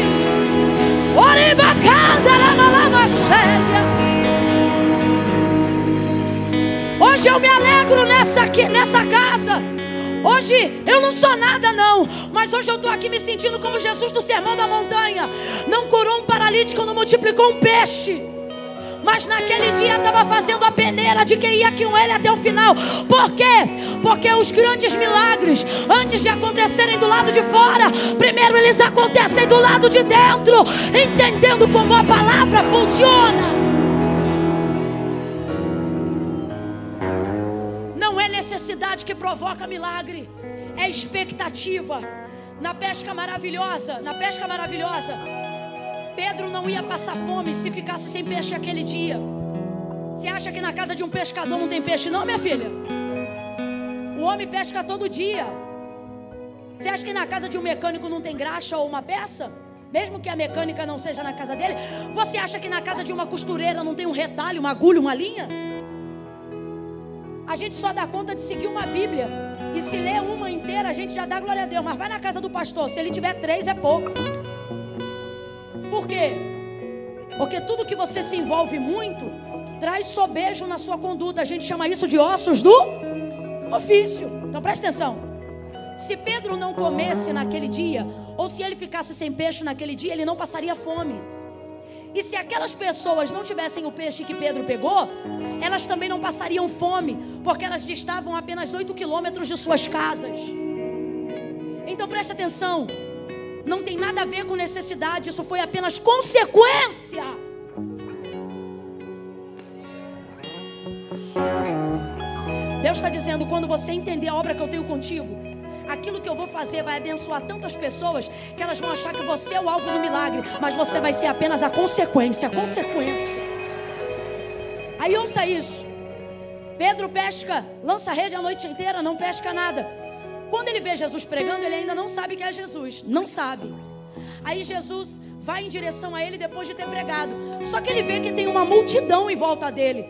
Hoje eu me alegro nessa casa. Hoje eu não sou nada não, mas hoje eu estou aqui me sentindo como Jesus do Sermão da Montanha. Não curou um paralítico, não multiplicou um peixe, mas naquele dia estava fazendo a peneira de quem ia com ele até o final. Por quê? Porque os grandes milagres, antes de acontecerem do lado de fora, primeiro eles acontecem do lado de dentro, entendendo como a palavra funciona. Não é necessidade que provoca milagre, é expectativa. Na pesca maravilhosa, Pedro não ia passar fome se ficasse sem peixe aquele dia. Você acha que na casa de um pescador não tem peixe não, minha filha? O homem pesca todo dia. Você acha que na casa de um mecânico não tem graxa ou uma peça? Mesmo que a mecânica não seja na casa dele. Você acha que na casa de uma costureira não tem um retalho, uma agulha, uma linha? A gente só dá conta de seguir uma Bíblia. E se ler uma inteira, a gente já dá glória a Deus. Mas vai na casa do pastor, se ele tiver 3 é pouco. Por quê? Porque tudo que você se envolve muito traz sobejo na sua conduta. A gente chama isso de ossos do ofício. Então presta atenção. Se Pedro não comesse naquele dia, ou se ele ficasse sem peixe naquele dia, ele não passaria fome. E se aquelas pessoas não tivessem o peixe que Pedro pegou, elas também não passariam fome, porque elas distavam apenas 8 quilômetros de suas casas. Então presta atenção. Não tem nada a ver com necessidade, isso foi apenas consequência. Deus está dizendo: quando você entender a obra que eu tenho contigo, aquilo que eu vou fazer vai abençoar tantas pessoas que elas vão achar que você é o alvo do milagre, mas você vai ser apenas a consequência. Aí ouça isso. Pedro pesca, lança a rede a noite inteira, não pesca nada. Quando ele vê Jesus pregando, ele ainda não sabe que é Jesus. Não sabe. Aí Jesus vai em direção a ele depois de ter pregado. Só que ele vê que tem uma multidão em volta dele.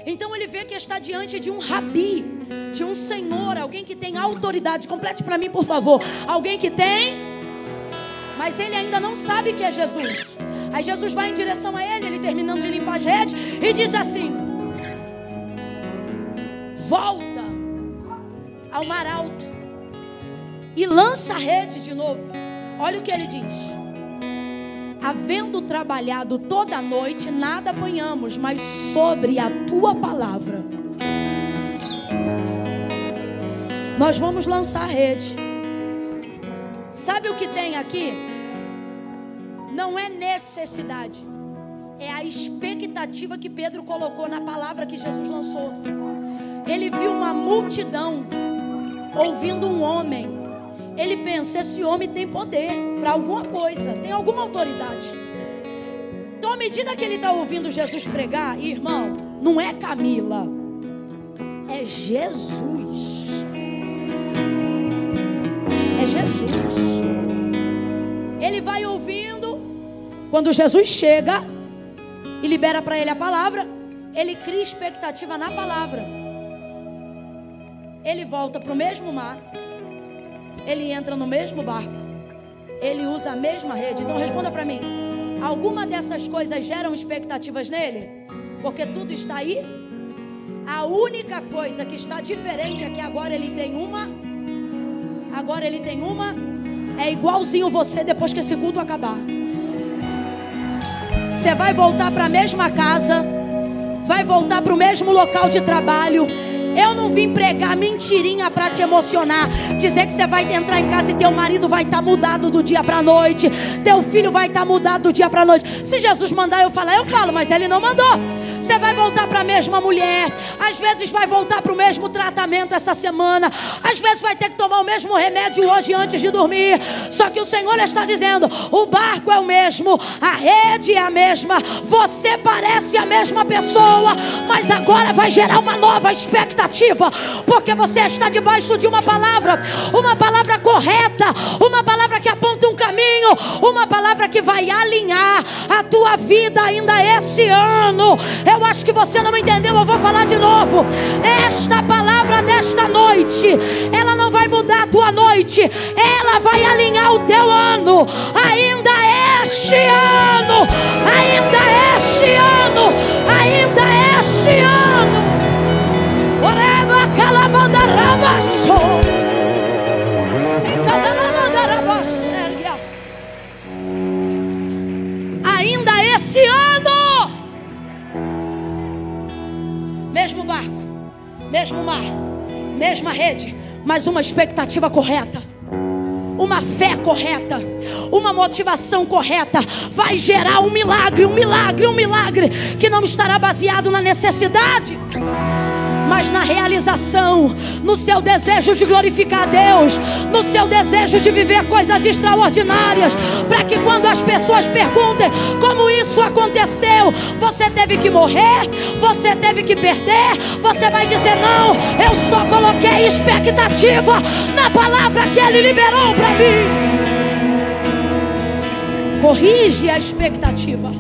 Então ele vê que está diante de um rabi, de um senhor, alguém que tem autoridade. Complete para mim, por favor. Alguém que tem, mas ele ainda não sabe que é Jesus. Aí Jesus vai em direção a ele, ele terminando de limpar as redes, e diz assim: volta ao mar alto e lança a rede de novo. Olha o que ele diz: havendo trabalhado toda a noite, nada apanhamos, mas sobre a tua palavra nós vamos lançar a rede. Sabe o que tem aqui? Não é necessidade, é a expectativa que Pedro colocou na palavra que Jesus lançou. Ele viu uma multidão ouvindo um homem. ele pensa: esse homem tem poder para alguma coisa, tem alguma autoridade. Então, à medida que ele está ouvindo Jesus pregar, irmão, não é Camila, é Jesus. É Jesus. Ele vai ouvindo. Quando Jesus chega e libera para ele a palavra, ele cria expectativa na palavra. Ele volta para o mesmo mar, ele entra no mesmo barco, ele usa a mesma rede. Então responda para mim: alguma dessas coisas geram expectativas nele? Porque tudo está aí. A única coisa que está diferente é que agora ele tem uma. É igualzinho você depois que esse culto acabar. Você vai voltar para a mesma casa, vai voltar para o mesmo local de trabalho. Eu não vim pregar mentirinha para te emocionar, dizer que você vai entrar em casa e teu marido vai estar mudado do dia para a noite, teu filho vai estar mudado do dia para a noite. Se Jesus mandar eu falar, eu falo, mas ele não mandou. Você vai voltar para a mesma mulher, às vezes vai voltar para o mesmo tratamento essa semana, às vezes vai ter que tomar o mesmo remédio hoje antes de dormir. Só que o Senhor está dizendo: o barco é o mesmo, a rede é a mesma, você parece a mesma pessoa, mas agora vai gerar uma nova expectativa, porque você está debaixo de uma palavra correta, uma palavra que aponta um caminho, uma palavra que vai alinhar a tua vida ainda esse ano. Eu acho que você não entendeu, eu vou falar de novo. Esta palavra desta noite, ela não vai mudar a tua noite, ela vai alinhar o teu ano. Ainda este ano, ainda este ano, ainda este ano. Oreba calabanda rabaço. Ainda esse ano. Mesmo barco, mesmo mar, mesma rede, mas uma expectativa correta, uma fé correta, uma motivação correta vai gerar um milagre que não estará baseado na necessidade, mas na realização, no seu desejo de glorificar a Deus, no seu desejo de viver coisas extraordinárias, para que quando as pessoas perguntem como isso aconteceu, você teve que morrer, você teve que perder, você vai dizer: não, eu só coloquei expectativa na palavra que Ele liberou para mim. Corrige a expectativa.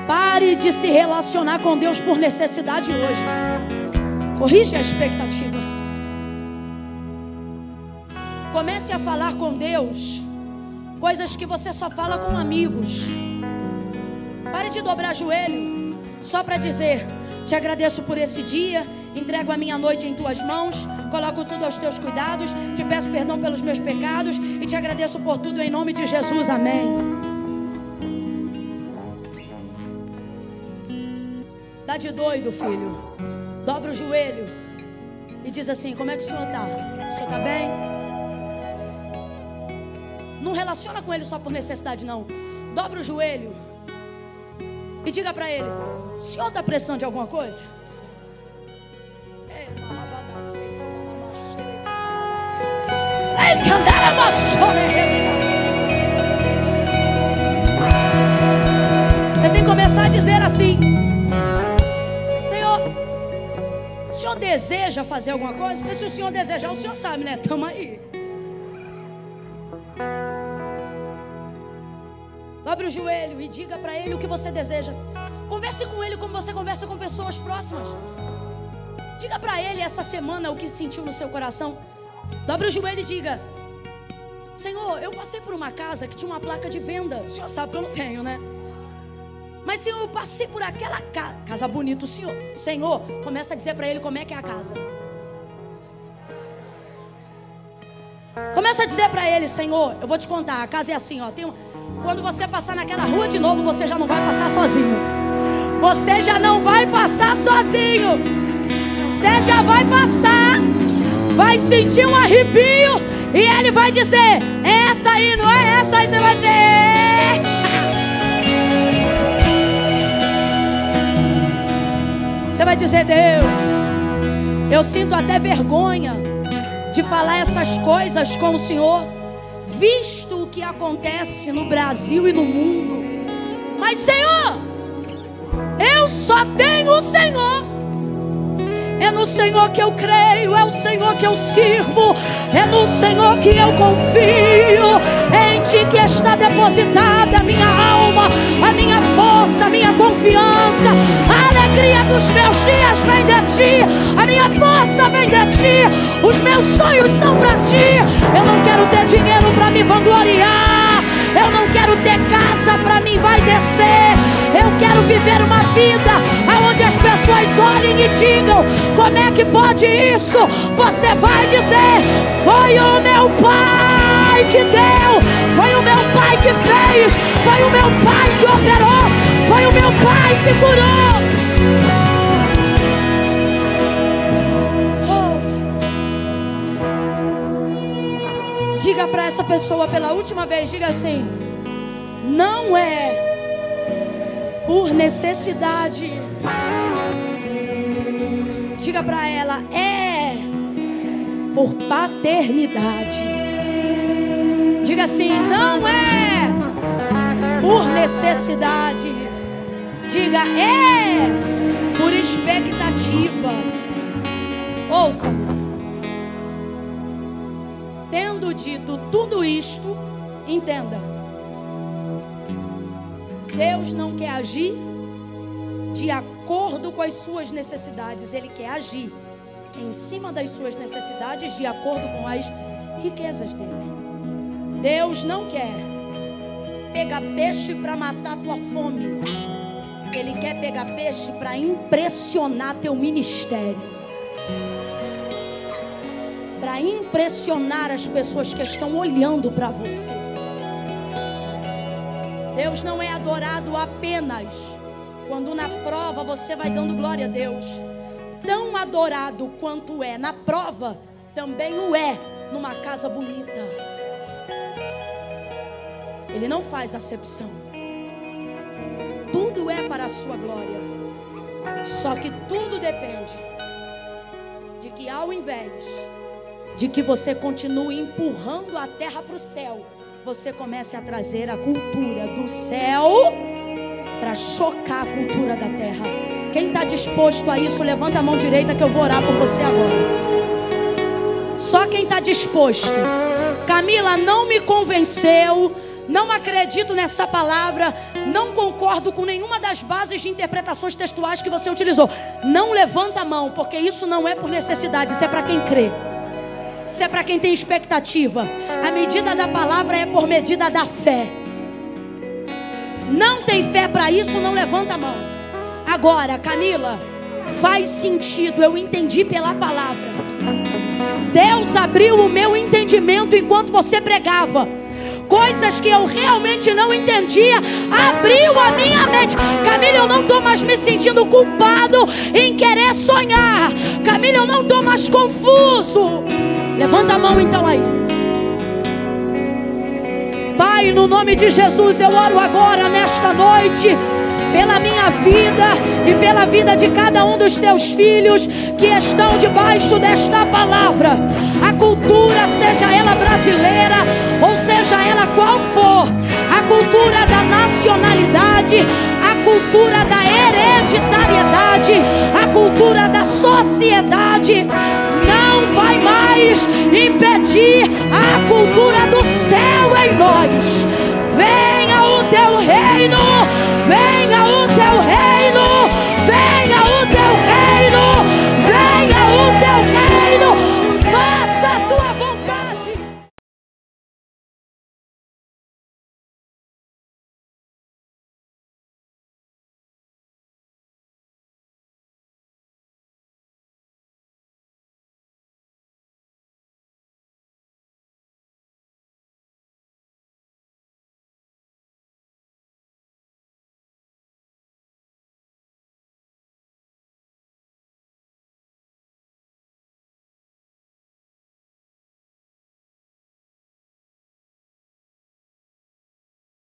Pare de se relacionar com Deus por necessidade hoje. Corrige a expectativa. Comece a falar com Deus coisas que você só fala com amigos. Pare de dobrar joelho só para dizer: te agradeço por esse dia, entrego a minha noite em tuas mãos, coloco tudo aos teus cuidados, te peço perdão pelos meus pecados e te agradeço por tudo em nome de Jesus, amém. Dá de doido, filho. Dobra o joelho e diz assim: como é que o senhor está? O senhor está bem? Não relaciona com ele só por necessidade, não. Dobra o joelho e diga para ele: o senhor está precisando de alguma coisa? Você tem que começar a dizer assim: o senhor deseja fazer alguma coisa? Porque se o senhor desejar, o senhor sabe, né? Tamo aí. Dobre o joelho e diga para ele o que você deseja. Converse com ele como você conversa com pessoas próximas. Diga para ele essa semana o que sentiu no seu coração. Dobre o joelho e diga: Senhor, eu passei por uma casa que tinha uma placa de venda. O senhor sabe que eu não tenho, né? Mas Senhor, eu passei por aquela casa bonita. O Senhor, começa a dizer para ele como é que é a casa. Começa a dizer para ele: Senhor, eu vou te contar, a casa é assim, ó. Quando você passar naquela rua de novo, você já não vai passar sozinho. Você já não vai passar sozinho. Você já vai passar, vai sentir um arrepio e ele vai dizer: é essa aí, não é essa aí? Você vai dizer: Você vai dizer: Deus, Eu sinto até vergonha de falar essas coisas com o Senhor, visto o que acontece no Brasil e no mundo. Mas, Senhor, eu só tenho o Senhor. É no Senhor que eu creio, é o Senhor que eu sirvo, é no Senhor que eu confio. É em Ti que está depositada a minha alma, a minha força, a minha confiança. A alegria dos meus dias vem de Ti, a minha força vem de Ti, os meus sonhos são para Ti. Eu não quero ter dinheiro para me vangloriar, eu não quero ter casa para mim vai descer. Eu quero viver uma vida onde as pessoas olhem e digam: como é que pode isso? Você vai dizer: foi o meu Pai que deu, foi o meu Pai que fez, foi o meu Pai que operou, foi o meu Pai que curou. Diga para essa pessoa pela última vez, diga assim: não é por necessidade. Diga para ela: é por paternidade. Diga assim: não é por necessidade. Diga: é por expectativa. Ouça. Tendo dito tudo isto, entenda: Deus não quer agir de acordo com as suas necessidades. Ele quer agir em cima das suas necessidades, de acordo com as riquezas dele. Deus não quer pegar peixe para matar tua fome. Ele quer pegar peixe para impressionar teu ministério, para impressionar as pessoas que estão olhando para você. Deus não é adorado apenas quando na prova você vai dando glória a Deus. Tão adorado quanto é na prova, também o é numa casa bonita. Ele não faz acepção. Tudo é para a sua glória. Só que tudo depende de que, ao invés de que você continue empurrando a terra para o céu, você comece a trazer a cultura do céu para chocar a cultura da terra. Quem está disposto a isso, levanta a mão direita que eu vou orar por você agora. Só quem está disposto. Camila, não me convenceu, não acredito nessa palavra, não concordo com nenhuma das bases de interpretações textuais que você utilizou. Não levanta a mão, porque isso não é por necessidade, isso é para quem crê. Isso é para quem tem expectativa. A medida da palavra é por medida da fé. Não tem fé para isso, não levanta a mão. Agora, Camila, faz sentido, eu entendi pela palavra. Deus abriu o meu entendimento enquanto você pregava. Coisas que eu realmente não entendia, abriu a minha mente. Camila, eu não estou mais me sentindo culpado em querer sonhar. Camila, eu não estou mais confuso. Levanta a mão então aí. Pai, no nome de Jesus, eu oro agora nesta noite pela minha vida e pela vida de cada um dos teus filhos que estão debaixo desta palavra. A cultura, seja ela brasileira ou seja ela qual for, a cultura da nacionalidade, a cultura da hereditariedade, a cultura da sociedade não vai mais